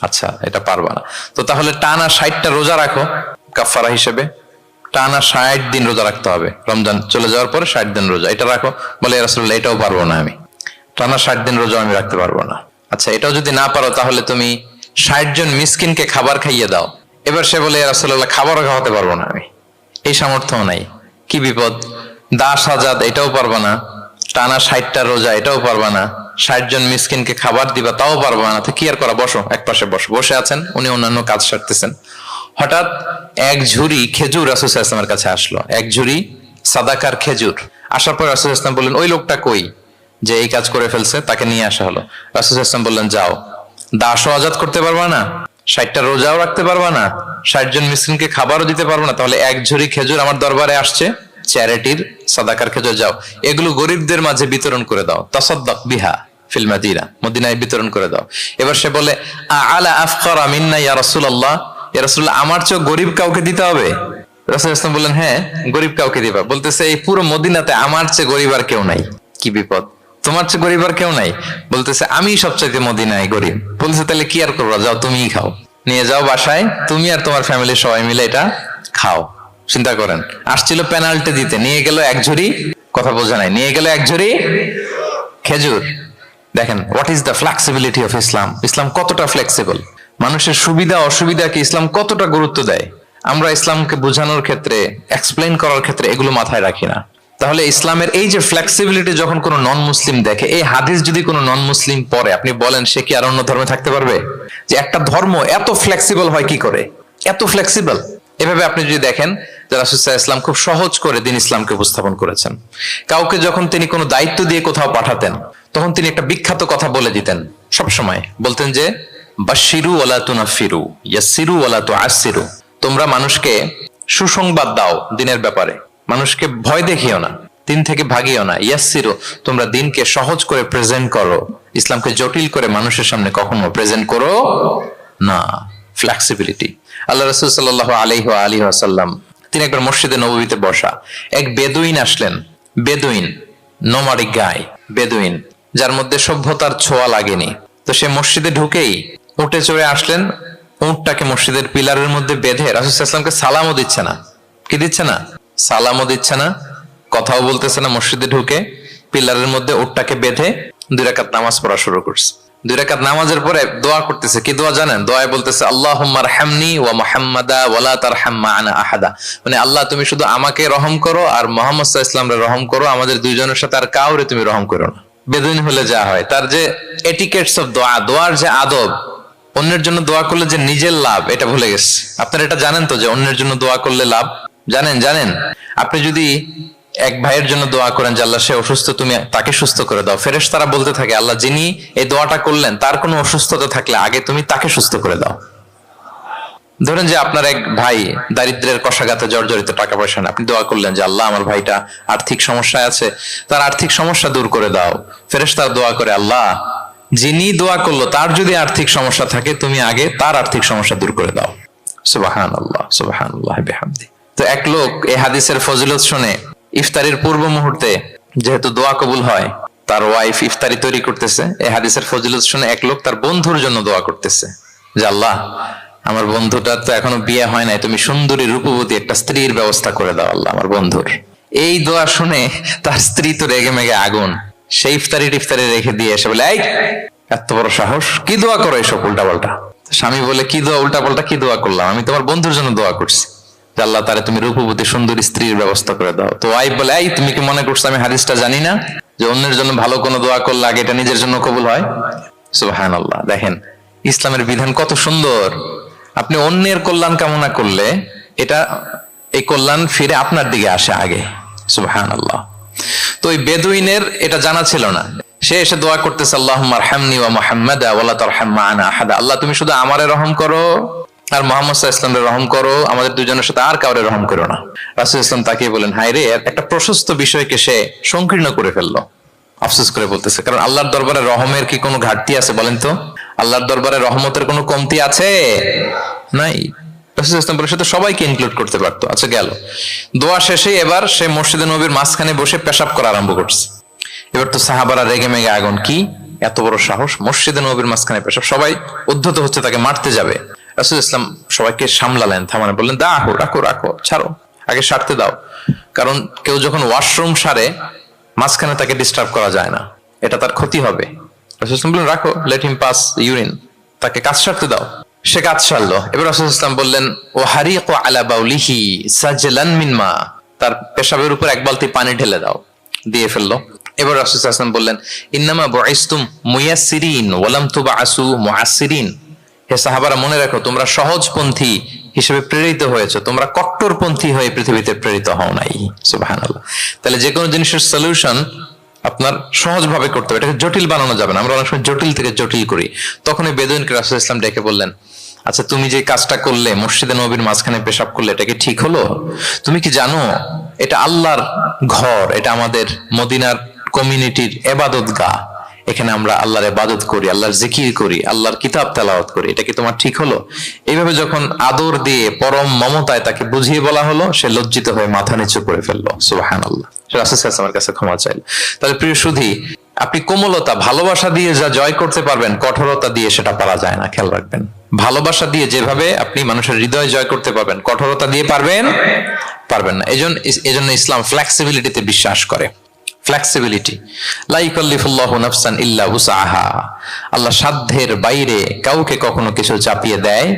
আচ্ছা, এটা পারবা না, তো তাহলে টানা 60টা রোজা রাখো কাফফারা হিসেবে, টানা 60 দিন রোজা রাখতে হবে, রমজান চলে যাওয়ার পরে 60 দিন রোজা, এটা রাখো। বলে, ইয়া রাসূলুল্লাহ এটাও পারবো না আমি। টানা 60 দিন রোজা আমি রাখতে পারবো না। আচ্ছা, এটাও যদি না পারো তাহলে তুমি 60 জন মিসকিনকে খাবার খাইয়ে দাও। এবার সে বলে, ইয়া রাসূলুল্লাহ, খাবারও খাওয়াতে পারবো না, আমি এই সামর্থ্য নাই। কি বিপদ! দাস আজাদ এটাও পারবা না, টানা 60টা রোজা এটাও পারবা না, 60 জন মিসকিনকে খাবার দিবা তাও পারবা না, তো কি আর করা, বসো, এক পাশে বসো। বসে আছেন, উনি অন্যান্য কাজ সারতেছেন। হঠাৎ এক ঝুড়ি খেজুর রাসূল সাল্লাল্লাহু আলাইহি ওয়াসাল্লামের কাছে আসলো, এক ঝুড়ি সাদাকার খেজুর। আসার পর রাসূল সাল্লাল্লাহু আলাইহি ওয়াসাল্লাম বললেন, ওই লোকটা কই যে এই কাজ করে ফেলছে, তাকে নিয়ে আসা হলো। রাসূল সাল্লাল্লাহু আলাইহি ওয়াসাল্লাম বললেন, যাও, দাসও আজাদ করতে পারবা না, 60টা রোজাও রাখতে পারবা না, 60 জন মিসকিনকে খাবারও দিতে পারবো না, তাহলে এক ঝুড়ি খেজুর আমার দরবারে আসছে, চ্যারিটির সাদাকার খেজুর, যাও এগুলো গরিবদের মাঝে বিতরণ করে দাও, তাসাদ্দাক বিহা ফিল মাদিনা, মদিনায় বিতরণ করে দাও। এবার সে বলে, আলা আফকারা মিন্না ইয়া রাসূলুল্লাহ, ইয়া রাসূলুল্লাহ, আমার চেয়ে গরিব কাউকে দিতে হবে? রাসূল সাল্লাল্লাহু আলাইহি ওয়াসাল্লাম বললেন, হ্যাঁ, গরিব কাউকে দিবা। বলতেছে, এই পুরো মদিনাতে আমার চেয়ে গরিব আর কেউ নাই। কি বিপদ! তোমার চেয়ে গরিব আর কেউ নাই? বলতেছে, আমি সবচাইতে মদিনায় গরিব। বলতেছে, তাহলে কি আর করবো, যাও তুমিই খাও, নিয়ে যাও বাসায়, তুমি আর তোমার ফ্যামিলির সবাই মিলে এটা খাও। চিন্তা করেন, আসছিল পেনাল্টি দিতে, নিয়ে গেল এক ঝুড়ি, কথা বোঝা নাই, নিয়ে গেল এক ঝুড়ি খেজুর। দেখেন, what is the flexibility of Islam. Islam কতটা ফ্লেক্সিবল, মানুষের সুবিধা অসুবিধাকে ইসলাম কতটা গুরুত্ব দেয়। আমরা ইসলামকে বোঝানোর ক্ষেত্রে, এক্সপ্লেইন করার ক্ষেত্রে এগুলো মাথায় রাখি না। তাহলে ইসলামের এই যে ফ্লেক্সিবিলিটি যখন কোনো নন মুসলিম দেখে, এই হাদিস যদি কোনো নন মুসলিম পড়ে, আপনি বলেন সে কি আর অন্য ধর্মে থাকতে পারবে? যে একটা ধর্ম এত ফ্লেক্সিবল হয় কি করে, এত ফ্লেক্সিবল। এভাবে আপনি যদি দেখেন যে রাসূল সাল্লাল্লাহু আলাইহি ওয়াসাল্লাম খুব সহজ করে দিন ইসলামকে উপস্থাপন করেছেন। কাউকে যখন তিনি কোনো দায়িত্ব দিয়ে কোথাও পাঠাতেন, তখন তিনি একটা বিখ্যাত কথা বলে দিতেন। সব সময় বলতেন যে, বাশশিরু ওয়ালা তুনাফিরু, ইয়াসসিরু ওয়ালা তুআসসিরু। তোমরা মানুষকে সুসংবাদ দাও দিনের ব্যাপারে, মানুষকে ভয় দেখিও না, দিন থেকে ভাগিও না। ইয়াসসিরু, তোমরা দিনকে সহজ করে প্রেজেন্ট করো, ইসলামকে জটিল করে মানুষের সামনে কখনো প্রেজেন্ট করো না। ফ্লেক্সিবিলিটি। আল্লাহ রাসূল সাল্লাল্লাহু আলাইহি ওয়া আলিহি ওয়াসাল্লাম, তিনি একবার মসজিদে নববীতে বসা, এক বেদুইন আসলেন। বেদুইন, নোমাডিক গায়, বেদুইন, যার মধ্যে সভ্যতার ছোঁয়া লাগেনি। তো সে মসজিদে ঢুকেই উঠে চড়ে আসলেন, উটটাকে মসজিদের পিলারের মধ্যে বেঁধে রাসূল সাল্লাল্লাহু আলাইহি ওয়াসাল্লামকে সালামও দিচ্ছে না। কি দিচ্ছে না? সালামও দিচ্ছে না, কথাও বলতেছে না। মসজিদে ঢুকে পিলারের মধ্যে উটটাকে বেঁধে 2 রাকাত নামাজ পড়া শুরু করছে। 2 রাকাত নামাজের পরে দোয়া করতেছে। কি দোয়া জানেন? দোয়ায় বলতেছে, আল্লাহুম্মা আরহামনি ওয়া মুহাম্মাদা ওয়া লা তারহাম মা'ানা আহাদা। মানে, আল্লাহ তুমি শুধু আমাকে রহম করো আর মুহাম্মদ সাল্লাল্লাহু আলাইহি ওয়াসাল্লামকে রহম করো, আমাদের দুইজনের সাথে আর কাউরে তুমি রহম করো না। বেদুইন হলে যা হয়, তার যে এটিকেটস অফ দোয়া, দোয়ার যে আদব, অন্যের জন্য দোয়া করলে যে নিজের লাভ, এটা ভুলে গেছে। আপনারা এটা জানেন তো যে অন্যের জন্য দোয়া করলে লাভ? জানেন? আপনি যদি এক ভাইয়ের জন্য দোয়া করেন যে আল্লাহ সে অসুস্থ, তুমি তাকে সুস্থ করে দাও, ফেরেশতারা বলতে থাকে, আল্লাহ যিনি এই দোয়াটা করলেন তার কোনো অসুস্থতা থাকলে আগে তুমি তাকে সুস্থ করে দাও। ধরেন যে আপনার এক ভাই দারিদ্রের কষাঘাতে জর্জরিত, টাকা পয়সা না, আপনি দোয়া করলেন যে আল্লাহ আমার ভাইটা আর্থিক সমস্যায় আছে, তার আর্থিক সমস্যা দূর করে দাও। ফেরেশতারা দোয়া করে, আল্লাহ যিনি দোয়া করলো তার যদি আর্থিক সমস্যা থাকে তুমি আগে তার আর্থিক সমস্যা দূর করে দাও। সুবহানাল্লাহ, সুবহানাল্লাহ বিহামদি। তো এক লোক এই হাদিসের ফজিলত শুনে ইফতারির পূর্ব মুহূর্তে, যেহেতু দোয়া কবুল হয়, তার ওয়াইফ ইফতারি তৈরি করতেছে। এই হাদিসের ফজিলত শুনে এক লোক তার বন্ধুর জন্য দোয়া করতেছে যে আল্লাহ আমার বন্ধুটার তো এখনো বিয়ে হয় নাই, তুমি সুন্দরী রূপবতী একটা স্ত্রীর ব্যবস্থা করে দাও আল্লাহ আমার বন্ধুর। এই দোয়া শুনে তার স্ত্রী তো রেগে মেগে আগুন। সেই ইফতারি রেখে দিয়ে এসে বলে, এই এত বড় সাহস, কি দোয়া করো এসব উল্টাপাল্টা? স্বামী বলে, কি দোয়া উল্টাপাল্টা, কি দোয়া করলাম? আমি তোমার বন্ধুর জন্য দোয়া করছি যে আল্লাহ তারে তুমি রূপবতী সুন্দরী স্ত্রীর ব্যবস্থা করে দাও। তো ওয়াইফ বলে, এই তুমি কি মনে করছো আমি হাদিসটা জানি না যে অন্যের জন্য ভালো কোনো দোয়া করলে আগে এটা নিজের জন্য কবুল হয়? সুবহানাল্লাহ। দেখেন ইসলামের বিধান কত সুন্দর। আপনি অন্যের কল্যাণ কামনা করলে এটা, এই কল্যাণ ফিরে আপনার দিকে আসে আগে। সুবহানাল্লাহ। তো ওই বেদুইনের এটা জানা ছিল না, সে এসে দোয়া করতেছে, আল্লাহুম্মা আরহামনি ওয়া মুহাম্মাদা ওয়া লা তারহাম মা'ানা আহাদা। আল্লাহ তুমি শুধু আমারে রহম করো আর মুহাম্মদ সাল্লাল্লাহু আলাইহি ওয়াসাল্লামের রহম করো, আমাদের দুজনের সাথে আর কাউরে রহম করো না। রাসূল ইসলাম তাকে বলেন, হায় রে, একটা প্রশস্ত বিষয়কে সে সংকীর্ণ করে ফেললো। আফসোস করে বলতেছে, কারণ আল্লাহর দরবারে রহমের কি কোনো ঘাটতি আছে বলেন তো? আল্লাহর দরবারে রহমতের কোনো কমতি আছে? নাই। রাসূল ইসলাম বলে, সে তো সবাইকে ইনক্লুড করতে পারতো। আচ্ছা গেল, দোয়া শেষে এবার সে মসজিদে নববীর মাঝখানে বসে পেশাব করা আরম্ভ করছে। এবার তো সাহাবারা রেগে মেগে আগুন, কি এত বড় সাহস, মসজিদে নববীর মাঝখানে পেশাব! সবাই উদ্ধত হচ্ছে, তাকে মারতে যাবে। রাসূল ইসলাম সবাইকে সামলালেন, থামালেন, বললেন, রাখো রাখো রাখো, ছাড়ো, আগে সারতে দাও। কারণ কেউ যখন ওয়াশরুম সারে মাঝখানে তাকে ডিস্টার্ব করা যায় না। এটা তার ক্ষতি হবে। রাসূল বললেন রাখো, লেট হিম পাস ইউরিন, তাকে কাজ সারতে দাও। সে কাজ সারলো। এবার রাসূল বললেন ও হারিকু আলা বাউলিহি সাজলান মিন মা, তার পেশাবের উপর এক বালতি পানি ঢেলে দাও, দিয়ে ফেললো। এবার রাসূল বললেন ইন্নামা বুইসতুম মুয়াসসিরিন ওয়া লাম তুবআসু মুআসসিরিন, হে সাহাবারা মনে রাখো তোমরা সহজপন্থী হিসেবে প্রেরিত হয়েছে, তোমরা কট্টরপন্থী হয়ে পৃথিবীতে প্রেরিত হও নাই। সুবহানাল্লাহ। তাহলে যে কোনো জিনিসের সলিউশন আপনার সহজ ভাবে করতে হবে, এটাকে জটিল বানানো যাবে না। আমরা অনেক সময় জটিল থেকে জটিল করি। তখন এই বেদুইনকে রাসূল ডেকে বললেন আচ্ছা তুমি যে কাজটা করলে, মসজিদে নববীর মাঝখানে পেশাব করলে, এটা কি ঠিক হলো? তুমি কি জানো এটা আল্লাহর ঘর, এটা আমাদের মদিনার কমিউনিটির ইবাদতগাহ, এখানে আমরা আল্লাহর ইবাদত করি, আল্লাহর জিকির করি, আল্লাহর কিতাব তেলাওয়াত করি, এটা কি তোমার ঠিক হলো? এইভাবে যখন আদর দিয়ে পরম মমতায় তাকে বুঝিয়ে বলা হলো, সে লজ্জিত হয়ে মাথা নিচু করে ফেললো। সুবহানাল্লাহ। রাসূল আমার কাছে ক্ষমা চাইল। তাহলে প্রিয় সুধী, আপনি কোমলতা ভালোবাসা দিয়ে যা জয় করতে পারবেন, কঠোরতা দিয়ে সেটা পারা যায় না। খেয়াল রাখবেন, ভালোবাসা দিয়ে যেভাবে আপনি মানুষের হৃদয় জয় করতে পারবেন, কঠোরতা দিয়ে পারবেন না। এজন্য ইসলাম ফ্লেক্সিবিলিটিতে বিশ্বাস করে। ফ্লেক্সিবিলিটি, লা ইউকাল্লিফুল্লাহু নাফসান ইল্লা উসআহা, আল্লাহ সাধ্যের বাইরে কাউকে কখনো কিছু চাপিয়ে দেয়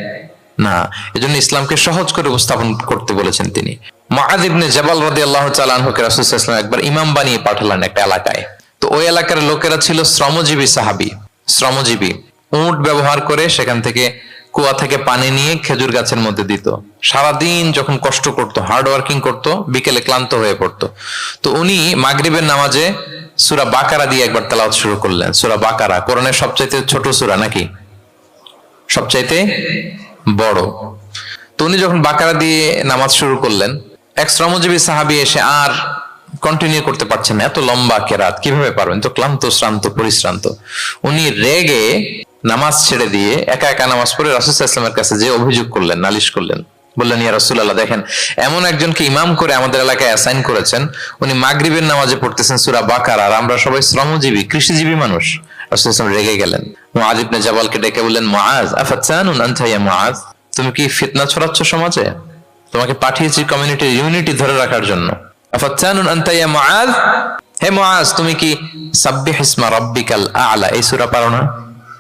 না। এজন্য ইসলামকে সহজ করে উপস্থাপন করতে বলেছেন তিনি। মুআয ইবনে জাবাল রাদিয়াল্লাহু তাআলা আনহুকে রাসূল সাল্লাল্লাহু আলাইহি ওয়াসাল্লাম একবার ইমাম বানিয়ে পাঠালেন একটা এলাকায়। তো ওই এলাকার লোকেরা ছিল শ্রমজীবী সাহাবী, শ্রমজীবী। উট ব্যবহার করে সেখান থেকে কুয়া থেকে পানি নিয়ে খেজুর গাছের মধ্যে দিত। সারাদিন যখন কষ্ট করতো, হার্ড ওয়ার্কিং করতো, বিকেলে ক্লান্ত হয়ে পড়তো। তো উনি মাগরিবের নামাজে সূরা বাকারা দিয়ে একবার তেলাওয়াত শুরু করলেন। সূরা বাকারা কোরআনের সবচাইতে ছোট সূরা নাকি সবচাইতে বড়? তো উনি যখন বাকারা দিয়ে নামাজ শুরু করলেন, এক শ্রমজীবী সাহাবী এসে আর কন্টিনিউ করতে পারছেন না, এত লম্বা কেরাত কিভাবে পারবেন, তো ক্লান্ত শ্রান্ত পরিশ্রান্ত। উনি রেগে নামাজ ছেড়ে দিয়ে একা একা নামাজ পড়ে রাসূল সাল্লাল্লাহু আলাইহি ওয়াসাল্লামের কাছে যে অভিযোগ করলেন, নালিশ করলেন। বললেন ইয়া রাসূলুল্লাহ, দেখেন এমন একজনকে ইমাম করে আমাদের এলাকায় অ্যাসাইন করেছেন, উনি মাগরিবের নামাজে পড়তেছেন সূরা বাকারা, আর আমরা সবাই শ্রমজীবী কৃষিজীবী মানুষ। রাসূল সাল্লাল্লাহু আলাইহি ওয়াসাল্লাম রেগে গেলেন। মুআয ইবনে জাবালকে ডেকে বললেন মুআয আফাতানুন আনতা ইয়া মুআয, তুমি কি ফিতনা ছড়াচ্ছ সমাজে? তোমাকে পাঠিয়েছি কমিউনিটির ইউনিটি ধরে রাখার জন্য। আফাতানুন আনতা ইয়া মুআয, হে মুআয তুমি কি সাব্বিহ ইসমা রাব্বিকাল আ'লা এই সূরা পারো না?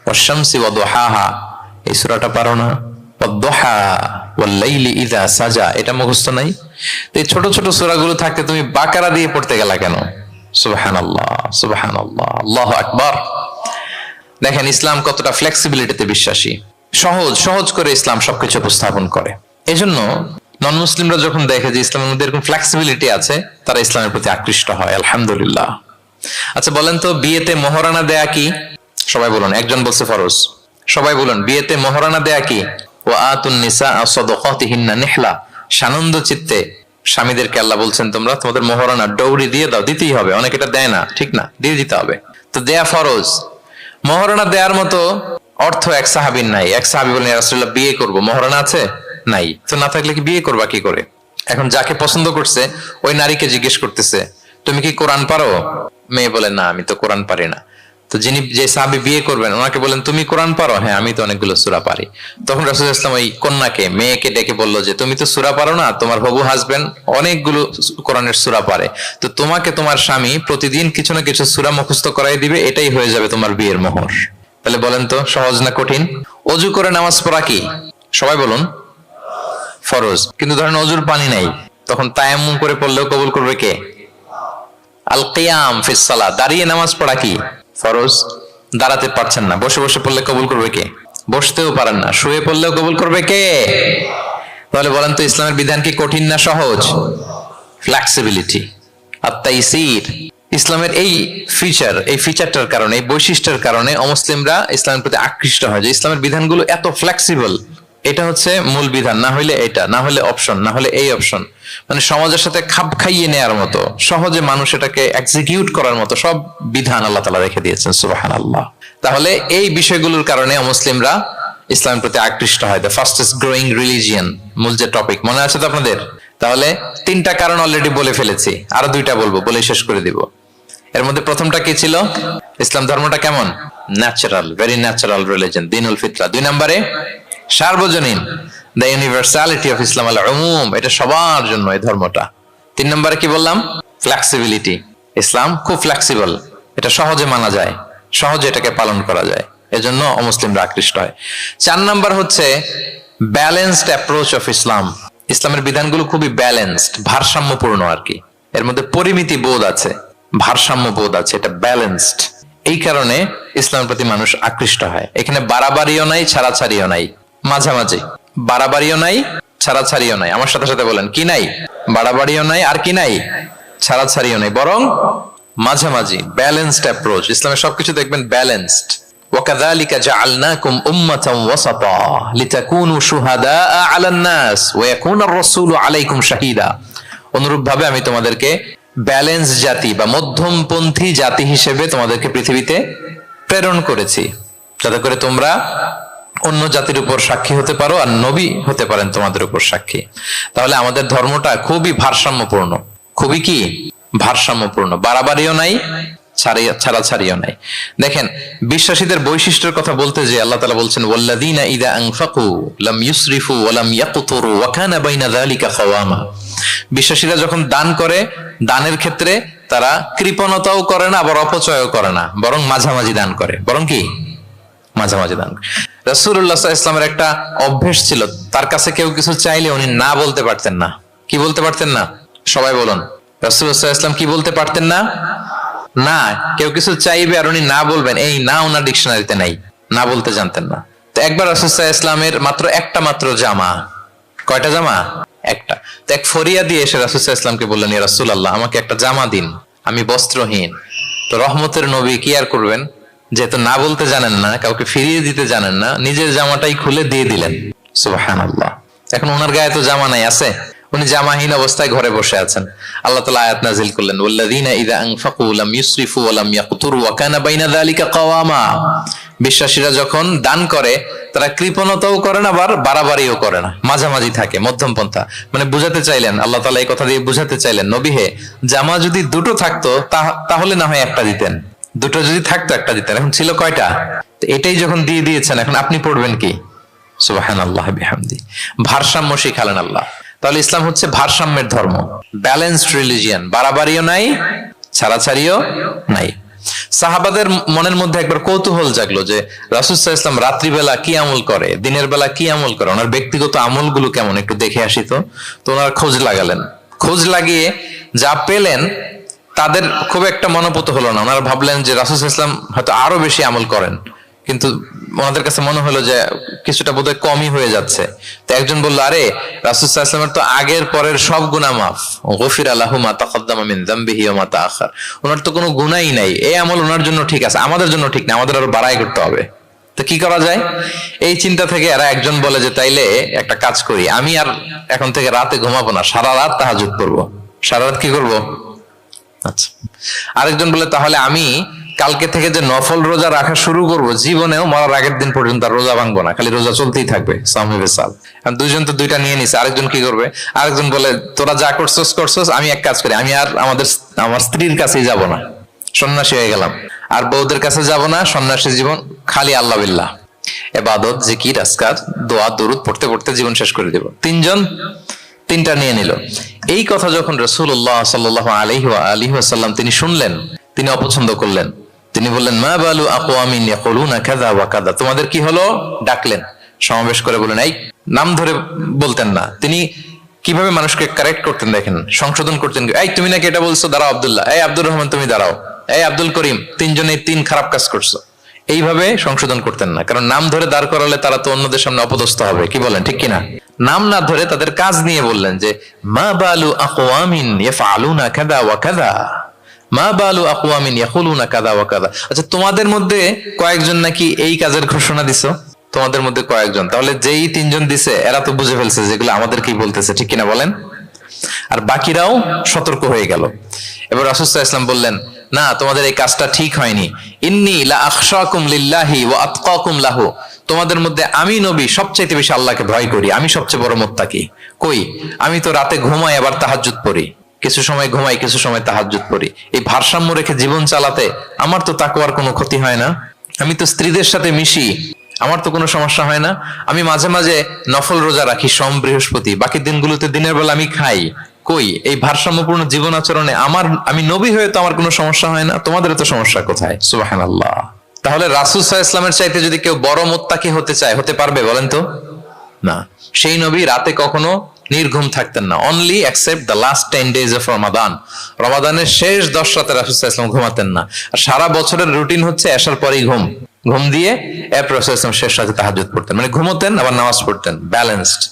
ওয়াশ-শামসি ওয়া দুহাহা এই সূরাটা পারো না? ওয়াদ-দুহা ওয়াল-লাইলি ইযা সাজা এটা মুখস্থ নাই? তো এই ছোট ছোট সূরাগুলো থাকতে তুমি বাকারা দিয়ে পড়তে গেলা কেন? সুবহানাল্লাহ, সুবহানাল্লাহ, আল্লাহু আকবার। দেখেন ইসলাম কতটা ফ্লেক্সিবিলিটিতে বিশ্বাসী। সহজ সহজ করে ইসলাম সবকিছু উপস্থাপন করে। এজন্য নন মুসলিমরা যখন দেখে যে ইসলামের মধ্যে এরকম ফ্লেক্সিবিলিটি আছে, তারা ইসলামের প্রতি আকৃষ্ট হয়। আলহামদুলিল্লাহ। আচ্ছা বলেন তো, বিয়েতে মোহরানা দেয়া কি? সবাই বলুন। একজন বলছে ফরজ। সবাই বলুন, বিয়েতে মোহরানা দেয়া কি? ওয়া আতুন নিসা সাদাকাতিহিন্না নিহলা, সানন্দ চিত্তে স্বামীদেরকে আল্লাহ বলছেন তোমরা তোমাদের মোহরানা ডৌরি দিয়ে দাও, দিতেই হবে। অনেকে এটা দেয় না, ঠিক না, দিয়ে দিতে হবে। তো দেয়া ফরজ। মোহরানা দেওয়ার মতো অর্থ এক সাহাবীর নাই। এক সাহাবী বলেন ইয়া রাসূলুল্লাহ বিয়ে করব, মোহরানা আছে? নাই। তো না থাকলে কি বিয়ে করবা কি করে? এখন যাকে পছন্দ করছে ওই নারীকে জিজ্ঞেস করতেছে তুমি কি কোরআন পারো? মেয়ে বলে না আমি তো কোরআন পারি না। তো যে সাহাবী বিয়ে করবেন ওনাকে বলেন তুমি কোরআন পারো? হ্যাঁ আমি তো অনেকগুলো সূরা পারি। তখন রাসূল ইসলাম ওই কন্যাকে, মেয়েকে ডেকে বলল যে তুমি তো সূরা পারো না, তোমার হবু হাজবেন্ড অনেকগুলো কোরআনের সূরা পারে, তো তোমাকে তোমার স্বামী প্রতিদিন কিছু না কিছু সূরা মুখস্থ করাই দিবে, এটাই হয়ে যাবে তোমার বিয়ের মোহর। তাহলে বলেন তো সহজ না কঠিন? অজু করে নামাজ পড়া কি? সবাই বলুন ফরজ। কিন্তু ধরেন অজুর পানি নাই, তখন তায়াম্মুম করে পড়লেও কবুল করবে কে? আল কিয়াম ফিস সালাহ, দাঁড়িয়ে নামাজ পড়া কি? ফরজ। দাঁড়াতে পারছেন না, বসে বসে পড়লে কবুল করবে কে? বসতেও পারেন না, শুয়ে পড়লেও কবুল করবে কে? তাহলে বলেন তো ইসলামের বিধান কি কঠিন না সহজ? ফ্লেক্সিবিলিটি আর তাইসির। ইসলামের এই ফিচারটার কারণে, এই বৈশিষ্ট্যের কারণে অমুসলিমরা ইসলামের প্রতি আকৃষ্ট হয় যে ইসলামের বিধানগুলো এত ফ্লেক্সিবল। এটা হচ্ছে মূল বিধান, না হলে এটা, না হলে অপশন, না হলে এই অপশন। মানে সমাজের সাথে খাপ খাইয়ে নেওয়ার মতো, সহজে মানুষ এটাকে এক্সিকিউট করার মতো সব বিধান আল্লাহ তাআলা রেখে দিয়েছেন। সুবহানাল্লাহ। তাহলে এই বিষয়গুলোর কারণে মুসলিমরা ইসলামের প্রতি আকৃষ্ট হয়। দ্য ফাস্টেস্ট গ্রোয়িং রিলিজিয়ন, মূল যে টপিক, মনে আছে তো আপনাদের? তাহলে 3টা কারণ অলরেডি বলে ফেলেছি, আরো 2টা বলবো, বলে শেষ করে দিব। এর মধ্যে প্রথমটা কি ছিল? ইসলাম ধর্মটা কেমন? ন্যাচারাল, ভেরি ন্যাচারাল রিলিজিয়ন, দীনুল ফিতরা। 2 নম্বরে সার্বজনীন, দ্য ইউনিভার্সালিটি অফ ইসলাম, আল উমুম, এটা সবার জন্য এই ধর্মটা। 3 নম্বরে কি বললাম? ফ্লেক্সিবিলিটি, ইসলাম খুব ফ্লেক্সিবল, এটা সহজে মানা যায়, সহজে এটাকে পালন করা যায়, এজন্য অমুসলিমরা আকৃষ্ট হয়। 4 নাম্বার হচ্ছে ব্যালেন্সড অ্যাপ্রোচ অফ ইসলাম। ইসলামের বিধানগুলো খুবই ব্যালেন্সড, ভারসাম্যপূর্ণ আর কি। এর মধ্যে পরিমিতি বোধ আছে, ভারসাম্য বোধ আছে, এটা ব্যালেন্সড। এই কারণে ইসলামের প্রতি মানুষ আকৃষ্ট হয়। এখানে বাড়াবাড়িও নাই, ছাড়াছাড়িও নাই, মাঝামাঝি। বাড়াবাড়িও নাই, ছাড়াছাড়িও নাই। আমার সাথে সাথে বলেন, কি নাই? বাড়াবাড়িও নাই, আর কি নাই? ছাড়াছাড়িও নাই, বরং মাঝামাঝি, ব্যালেন্সড অ্যাপ্রোচ। ইসলামের সবকিছু দেখবেন ব্যালেন্সড। وكذلك جعلناكم أمة وسطا لتكونوا شهداء على الناس ويكون الرسول عليكم شهيدا। অনুরূপভাবে আমি তোমাদেরকে ব্যালেন্স জাতি বা মধ্যমপন্থী জাতি হিসেবে তোমাদেরকে পৃথিবীতে প্রেরণ করেছি, যাতে করে তোমরা অন্য জাতির উপর সাক্ষী হতে পারো আর নবী হতে পারেন তোমাদের উপর সাক্ষী। তাহলে আমাদের ধর্মটা খুবই ভারসাম্যপূর্ণ, খুবই কি ভারসাম্যপূর্ণ, বাড়াবাড়িও নাই, ছাড়াছাড়িও নাই। দেখেন, বিশ্বাসীদের বৈশিষ্ট্যের কথা বলতে যে আল্লাহ তাআলা বলছেন, ওয়াল্লাযীনা ইযা আনফাকু লাম ইউসরিফু ওয়া লাম ইয়াকতুরু ওয়া কানা বাইনা যালিকা কাওয়ামা। বিশ্বাসীরা যখন দান করে, দানের ক্ষেত্রে তারা কৃপণতাও করে না, আবার অপচয়ও করে না, বরং মাঝামাঝি দান করে। বরং কি মাঝামাঝি দান। রাসূলুল্লাহ সাল্লাল্লাহু আলাইহি ওয়াসাল্লামের একটা অভ্যেস ছিল, তার কাছে কেউ কিছু চাইলে উনি না বলতে পারতেন না। কি বলতে পারতেন না? সবাই বলুন, রাসূলুল্লাহ সাল্লাল্লাহু আলাইহি ওয়াসাল্লাম কি বলতে পারতেন না? না। কেউ কিছু চাইবে আর উনি না বলবেন, এই না ওনার ডিকশনারিতে নাই, না বলতে জানতেন না। তো একবার রাসূল সাল্লাল্লাহু আলাইহি ওয়াসাল্লামের মাত্র একটা মাত্র জামা, কয়টা জামা? একটা। তো এক ফরিয়া দিয়ে এসে রাসূল সাল্লাল্লাহু আলাইহি ওয়াসাল্লামকে বললেন, ইয়া রাসূলুল্লাহ, আমাকে একটা জামা দিন, আমি বস্ত্রহীন। তো রহমতের নবী কি আর করবেন, যেহেতু না বলতে জানেন না, কাউকে ফিরিয়ে দিতে জানেন না, নিজের জামাটাই খুলে দিয়ে দিলেন। সুবহানাল্লাহ। এখন ওনার গায়ে তো জামা নাই, আছে? উনি জামাহীন অবস্থায় ঘরে বসে আছেন। আল্লাহ তাআলা আয়াত নাযিল করলেন, ওয়াল্লাযীনা ইযা আনফাকু লাম ইউসরিফু ওয়া লাম ইয়াকতুরু ওয়া কানা বাইনা যালিকা কাওয়ামা। বিশ্বাসীরা যখন দান করে, তারা কৃপণতাও করে না, আবার বাড়াবাড়িও করে না, মাঝামাঝি থাকে, মধ্যম পন্থা। মানে বুঝাতে চাইলেন, আল্লাহ তাআলা এই কথা দিয়ে বুঝাতে চাইলেন, নবী হে, জামা যদি দুটো থাকতো তাহলে না হয় একটা দিতেন, দুটো যদি থাকতো একটা দিতেন। এখন ছিল কয়টা? এটাই যখন দিয়ে দিয়েছেন, এখন আপনি পড়বেন কি? সুবহানাল্লাহ বিহামদি। ভারসাম্য শিখালেন আল্লাহ। তাহলে ইসলাম হচ্ছে ভারসাম্যের ধর্ম, ব্যালেন্সড রিলিজিয়ান, বাড়াবাড়িও নাই, ছাড়াছাড়িও নাই। সাহাবাদের মনের মধ্যে একবার কৌতূহল জাগলো যে রাসূল সাল্লাল্লাহু আলাইহি ওয়াসাল্লাম রাত্রিবেলা কি আমল করে, দিনের বেলা কি আমল করে, ওনার ব্যক্তিগত আমলগুলো কেমন, একটু দেখে আসি। তো ওনার খোঁজ লাগালেন। খোঁজ লাগিয়ে যা পেলেন তাদের খুব একটা মনোপুত হলো না। ওনারা ভাবলেন যে রাসূল সাল্লাল্লাহু আলাইহি ওয়াসাল্লাম হয়তো আরো বেশি আমল করেন, কিন্তু ওনাদের কাছে মনে হলো যে কিছুটা বোধহয় কমই হয়ে যাচ্ছে। তো একজন বলল, আরে রাসূল সাল্লাল্লাহু আলাইহি ওয়াসাল্লামের তো আগের পরের সব গুনাহ মাফ, গফিরা লাহু মা তাকাদ্দামা মিন যামবিহি ওয়া মা তাআখার। ওনার তো কোনো গুনাহই নাই, এই আমল ওনার জন্য ঠিক আছে, আমাদের জন্য ঠিক না, আমাদের আরো বাড়াই করতে হবে। তো কি করা যায়? এই চিন্তা থেকে এরা একজন বলে যে তাইলে একটা কাজ করি, আমি আর এখন থেকে রাতে ঘুমাবো না, সারা রাত তাহাজ্জুদ করবো। সারা রাত কি করবো? আচ্ছা। আরেকজন বলে, তাহলে আমি কালকে থেকে যে নফল রোজা রাখা শুরু করব, জীবনেও মরার আগের দিন পর্যন্ত আর রোজা ভাঙবো না, খালি রোজা চলতেই থাকবে। দুইজন তো দুইটা নিয়ে নিছে। আরেকজন কি করবে? আরেকজন বলে, তোরা যা করছস, আমি এক কাজ করি, আমি আর আমার স্ত্রীর কাছেই যাব না, সন্ন্যাসী হয়ে গেলাম, আর বউদের কাছে যাব না, সন্ন্যাসী জীবন, খালি আল্লাহ বিল্লাহ, ইবাদত, জিকির, আজকার, দোয়া, দরুদ পড়তে পড়তে জীবন শেষ করে দেব। তিনজন তিনটা নিয়ে নিল। এই কথা যখন রাসূলুল্লাহ সাল্লাল্লাহু আলাইহি ওয়াসাল্লাম তিনি শুনলেন, তিনি অপছন্দ করলেন। তিনি বললেন, মা বালু আকওয়ামিন ইয়াকুলুনা কাযা ওয়া কাযা। তোমাদের কি হলো? ডাকলেন, সমাবেশ করে বলেন, এই নাম ধরে বলতেন না। তিনি কিভাবে মানুষকে কারেক্ট করতেন দেখেন, সংশোধন করতেন। এই তুমি নাকি এটা বলছো, দাঁড়াও আব্দুল্লাহ, এই আব্দুর রহমান তুমি দাঁড়াও, এই আব্দুল করিম, তিনজনে তিন খারাপ কাজ করছো। এইভাবে সংশোধন করতেন না, কারণ নাম ধরে দাঁড় করালে তারা তো অন্যদের সামনে অপদস্থ হবে। কি বলেন, ঠিক কিনা? নাম না ধরে তাদের কাজ নিয়ে বললেন যে, মা বালু আকওয়ামিন ইয়াফআলুনা কাযা ওয়া কাযা, মা বালু আকওয়ামিন ইয়াকুলুনা কাযা ওয়া কাযা। আচ্ছা, তোমাদের মধ্যে কয়েকজন নাকি এই কাজের ঘোষণা দিছো, তোমাদের মধ্যে কয়েকজন। তাহলে যেই তিনজন দিছে এরা তো বুঝে ফেলছে যেগুলো আমাদের কি বলতেছে, ঠিক কিনা বলেন? আর বাকিরাও সতর্ক হয়ে গেল। এবার রাসূল সাল্লাল্লাহু আলাইহি ওয়াসাল্লাম বললেন, না, তোমাদের এই কাজটা ঠিক হয়নি। ইন্নী লা আখশাকুম লিল্লাহি ওয়া আতকাকুম লাহু। তোমাদের মধ্যে আমি নবী সবচেয়ে বেশি আল্লাহকে ভয় করি, আমি সবচেয়ে বড় মুত্তাকি। কই, আমি তো রাতে ঘুমাই আবার তাহাজ্জুদ পড়ি, কিছু সময় ঘুমাই কিছু সময় তাহাজ্জুদ পড়ি। এই ভারসাম্য রেখে জীবন চালাতে আমার তো তাকওয়ার কোনো ক্ষতি হয় না। আমি তো স্ত্রীদের সাথে মিশি, আমার তো কোনো সমস্যা হয় না। আমি মাঝে মাঝে নফল রোজা রাখি সোম বৃহস্পতি, বাকি দিনগুলোতে দিনের বেলা আমি খাই, কই এই ভারসাম্যপূর্ণ জীবন আচরণে আমি নবী হয়ে তো আমার কোনো সমস্যা হয় না, তোমাদের তো সমস্যা কোথায়? সুবহানাল্লাহ। তাহলে রাসূল সাল্লাল্লাহু আলাইহি ওয়াসাল্লামের চাইতে যদি কেউ বড় মুত্তাকি হতে চায়, হতে পারবে বলেন তো? না। সেই নবী রাতে কখনো নির্ঘুম থাকতেন না, only except the last 10 days of Ramadan. রমাদানের শেষ 10 রাতে রাসূল সাল্লাল্লাহু আলাইহি ওয়াসাল্লাম ঘুমাতেন না। আর সারা বছরের রুটিন হচ্ছে এশার পরেই ঘুম দিয়ে এরপর রাসূল সাল্লাল্লাহু আলাইহি ওয়াসাল্লাম শেষ রাতে তাহাজ্জুদ পড়তেন, মানে ঘুমোতেন আবার নামাজ পড়তেন, ব্যালেন্সড।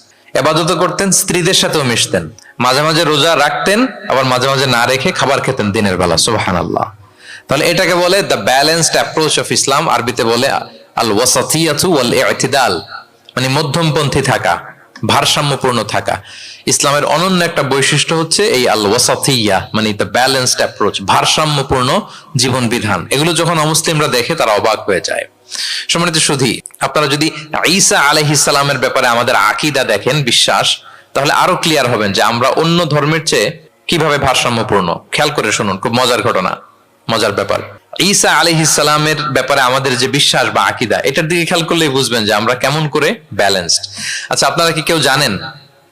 ইবাদত করতেন, স্ত্রীদের সাথেও মিশতেন, মাঝে মাঝে রোজা রাখতেন, আবার মাঝে মাঝে না রেখে খাবার খেতেন দিনের বেলা। সুবহানাল্লাহ। তাহলে এটাকে বলে the balanced approach of Islam, আরবিতে বলে আল ওয়াসাতিয়াতু ওয়াল ইতিদাল, মানে মধ্যমপন্থী থাকা, ভারসাম্যপূর্ণ থাকা। ইসলামের অনন্য একটা বৈশিষ্ট্য হচ্ছে এই আল ওয়াসাতিয়া, মানে দ্য ব্যালেন্সড অ্যাপ্রোচ, ভারসাম্যপূর্ণ জীবন বিধান। এগুলো যখন অমুসলিমরা দেখে তারা অবাক হয়ে যায়। সম্মানিত সুধী, আপনারা যদি ঈসা আলাইহিস সালামের ব্যাপারে আমাদের আকীদা দেখেন, বিশ্বাস, তাহলে আরো ক্লিয়ার হবেন যে আমরা অন্য ধর্মের চেয়ে কিভাবে ভারসাম্যপূর্ণ। খেয়াল করে শুনুন, খুব মজার ঘটনা, মজার ব্যাপার। ঈসা আলাইহিস সালামের ব্যাপারে আমাদের যে বিশ্বাস বা আকীদা, এটার দিকে খেয়াল করলেই বুঝবেন যে আমরা কেমন করে ব্যালেন্সড। আচ্ছা, আপনারা কি কেউ জানেন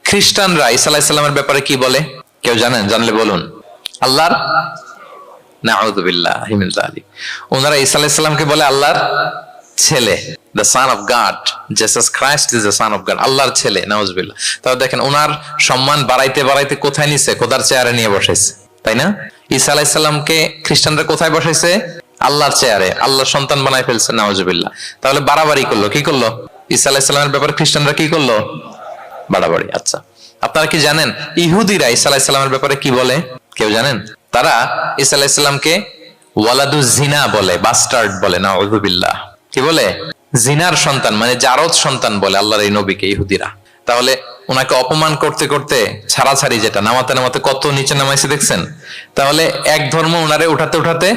খ্রিস্টানরা ঈসা আলাইহিস সালামের ব্যাপারে কি বলে? কেউ জানেন? জানলে বলুন। আল্লাহর, নাউযু বিল্লাহি মিন যালিক, ওনারা ঈসা আলাইহিস সালামকে বলে আল্লাহর ছেলে, the son of God, Jesus Christ is the son of God, আল্লাহর ছেলে, নাউজুবিল্লাহ। তাহলে দেখেন ওনার সম্মান বাড়াইতে বাড়াইতে কোথায় নিছে? খোদার চেয়ারে নিয়ে বসাইছে, তাই না? ঈসা আলাইহিস সালামকে খ্রিস্টানরা কোথায় বসাইছে? আল্লাহর চেয়ারে, আল্লাহর সন্তান বানাই ফেলছে, নাউজুবিল্লাহ। তাহলে বাড়াবাড়ি করলো, কি করলো? ঈসা আলাইহিস সালামের ব্যাপারে খ্রিস্টানরা কি করলো? বাড়াবাড়ি। আচ্ছা, আপনারা কি জানেন ইহুদিরা ঈসা আলাইহিস সালামের ব্যাপারে কি বলে? কেউ জানেন? তারা ঈসা আলাইহিস সালামকে ওয়ালাদুজ জিনা বলে, বাস্টার্ড বলে, নাউযুবিল্লাহ। কি বলে? জিনার সন্তান, মানে জারদ সন্তান বলে আল্লাহর এই নবীকে ইহুদিরা। তাহলে ওনাকে অপমান করতে করতে ছাড়াছাড়ি, যেটা নামাতে নামাতে কত নিচে নামাইছে দেখছেন? তাহলে এক ধর্ম ওনারে উঠাতে উঠাতে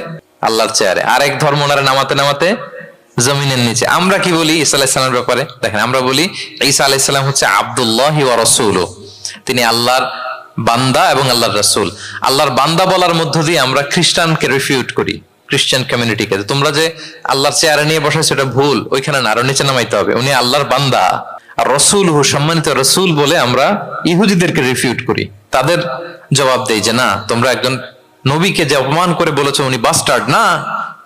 আল্লাহর চেয়ারে, আর এক ধর্ম ওনারে নামাতে নামাতে জমিনের নিচে। আমরা কি বলি ঈসা আলাইহিস সালামের ব্যাপারে? দেখেন, আমরা বলি ঈসা আলাইহিস সালাম হচ্ছে আব্দুল্লাহি ওয়া রাসূলুহু, তিনি আল্লাহর বান্দা এবং আল্লাহর রাসূল। আল্লাহর বান্দা বলার মধ্য দিয়ে আমরা খ্রিস্টানকে রিফিউট করি, খ্রিস্টান কমিউনিটিকে। তোমরা যে আল্লাহর চেয়ারে নিয়ে বসে, সেটা ভুল, ওইখানে না, আরো নিচে নামাইতে হবে। উনি আল্লাহর বান্দা আর রাসূলুহু, সম্মানিত রাসূল বলে আমরা ইহুদিদেরকে রিফিউট করি। তাদের জবাব দেই যে না, তোমরা একজন নবীকে যে অপমান করে বলেছো উনি বাস্টার্ড, না,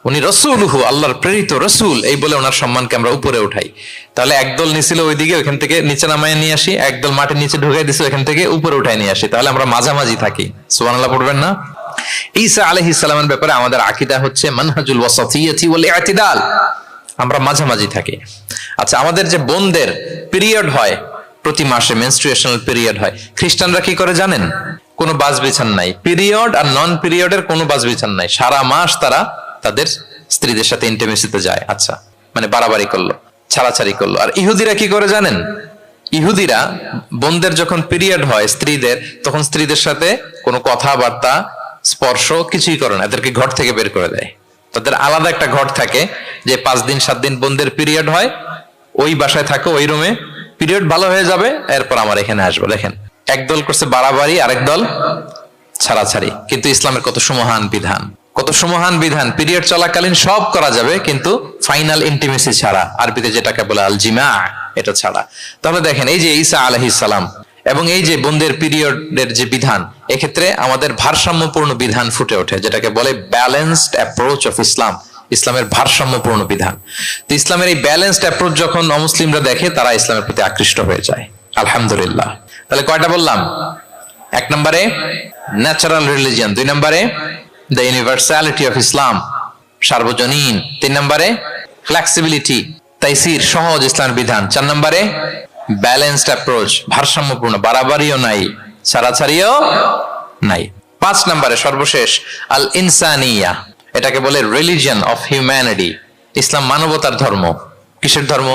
উনি রাসূলুহু, আল্লাহর প্রেরিত রাসূল, এই বলে ওনার সম্মানকে আমরা উপরে উঠাই। তাহলে একদল নিছিল ওইদিকে, ওইখান থেকে নিচে নামায় নিয়ে আসি, একদল মাটির নিচে ঢুকাই দিছে, ওইখান থেকে উপরে উঠাই নিয়ে আসি। তাহলে আমরা মাঝামাঝি থাকি। সুবহানাল্লাহ পড়বেন না? ঈসা আলাইহিস সালামের ব্যাপারে আমাদের আকীদা হচ্ছে মানহাজুল ওয়াসাতিয়াতি ওয়াল ইতিদাল, আমরা মাঝামাঝি থাকি। আচ্ছা, আমাদের যে বোনদের পিরিয়ড হয় প্রতি মাসে, মেনস্ট্রুয়েশনাল পিরিয়ড হয়, খ্রিস্টানরা কি করে জানেন? কোনো বাছবিছান নাই, পিরিয়ড আর নন পিরিয়ডের কোনো বাছবিছান নাই, সারা মাস তারা তাদের স্ত্রীদের সাথে ইন্টিমেসিতে যায়। আচ্ছা, মানে বাড়াবাড়ি করলো, ছাড়াছাড়ি করলো। আর ইহুদিরা কি করে জানেন? ইহুদিরা বোনদের যখন পিরিয়ড হয় স্ত্রীদের, তখন স্ত্রীদের সাথে কোনো কথাবার্তা, স্পর্শ কিছুই করে না, এদেরকে ঘর থেকে বের করে দেয়। তাদের আলাদা একটা ঘর থাকে, যে 5 দিন 7 দিন বোনদের পিরিয়ড হয়, ওই বাসায় থাকো, ওই রুমে, পিরিয়ড ভালো হয়ে যাবে, এরপর আমার এখানে আসবো। দেখেন, একদল করছে বাড়াবাড়ি, আরেক দল ছাড়াছাড়ি। কিন্তু ইসলামের কত সুমহান বিধান, কত সুমহান বিধান! পিরিয়ড চলাকালীন সব করা যাবে, কিন্তু ফাইনাল ইন্টিমেসি ছাড়া, আরবিতে যেটাকে বলে আল জিমা, এটা ছাড়া। তাহলে দেখেন, এই যে ঈসা আলাইহিস সালাম এবং এই যে বোনদের পিরিয়ডের যে বিধান, এক্ষেত্রে আমাদের ভারসাম্যপূর্ণ বিধান ফুটে ওঠে, যেটাকে বলে ব্যালেন্সড অ্যাপ্রোচ অফ ইসলাম, ইসলামের ভারসাম্যপূর্ণ বিধান। তো ইসলামের এই ব্যালেন্সড অ্যাপ্রোচ যখন অমুসলিমরা দেখে, তারা ইসলামের প্রতি আকৃষ্ট হয়ে যায়। আলহামদুলিল্লাহ। তাহলে কয়টা বললাম? 1 নম্বরে ন্যাচারাল রিলিজিয়ন, 2 নম্বরে দ্য ইউনিভার্সালিটি অফ ইসলাম, সার্বজনীন, 3 নম্বরে ফ্লেক্সিবিলিটি, তাইসির, সহজ ইসলামের বিধান, 4 নম্বরে ব্যালেন্সড অ্যাপ্রোচ, ভারসাম্যপূর্ণ, বাড়াবাড়িও নাই, ছাড়াছাড়িও নাই। 5 নম্বরে সর্বশেষ আল ইনসানিয়া, এটাকে বলে রিলিজিয়ন অফ হিউম্যানিটি, ইসলাম মানবতার ধর্ম। কিসের ধর্ম?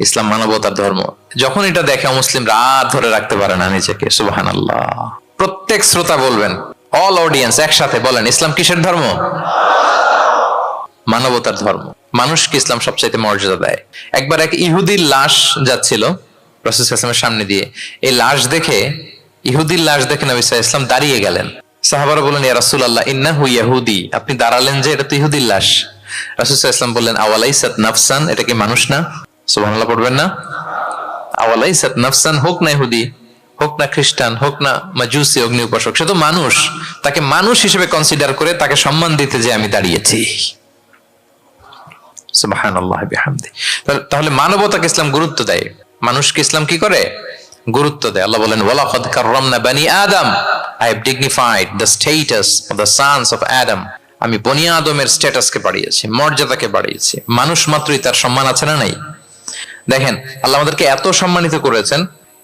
ইসলাম মানবতার ধর্ম। যখন এটা দেখে মুসলিমরা আর ধরে রাখতে পারে না নিজেকে। সুবহানাল্লাহ। প্রত্যেক শ্রোতা বলবেন, অল অডিয়েন্স একসাথে বলেন, ইসলাম কিসের ধর্ম? মানবতার ধর্ম। মানুষকে ইসলাম সবচাইতে মর্যাদা দেয়। একবার এক ইহুদির লাশ যাচ্ছিল রাসূল সাল্লাল্লাহু আলাইহি ওয়াসাল্লামের সামনে দিয়ে, এই লাশ দেখে, ইহুদির লাশ দেখে নবী সাল্লাল্লাহু আলাইহি ওয়াসাল্লাম দাঁড়িয়ে গেলেন। সাহাবারা বললেন, ইয়া রাসূলুল্লাহ, ইন্নাহু ইয়াহুদি, আপনি দাঁড়ালেন যে, এটা তো ইহুদির লাশ। রাসূল সাল্লাল্লাহু আলাইহি ওয়াসাল্লাম বললেন, আওয়ালাইসাত নাফসান, এটা কি মানুষ না? সুবহানাল্লাহ পড়বেন না? আওয়ালাইসাত নাফসান, হোক না ইহুদি, হোক না খ্রিস্টান, হোক না মাজুসি অগ্নি উপাসক, সে তো মানুষ। তাকে মানুষ হিসেবে কনসিডার করে তাকে সম্মান দিতে যে আমি দাঁড়িয়েছি। সুবহানাল্লাহ বিহামদি। তাহলে মানবতাকে ইসলাম গুরুত্ব দেয়, মানুষকে ইসলাম কি করে? গুরুত্ব দেয়। আল্লাহ বলেন ওয়ালাকাদ কাররামনা বানি আদম, I have dignified the status of the sons of Adam. আমি বনি আদমের স্ট্যাটাসকে বাড়িয়েছি, মর্যাদাকে বাড়িয়েছি। মানুষ মাত্রই তার সম্মান আছে না নাই? দেখেন আল্লাহ আমাদেরকে এত সম্মানিত করেছেন,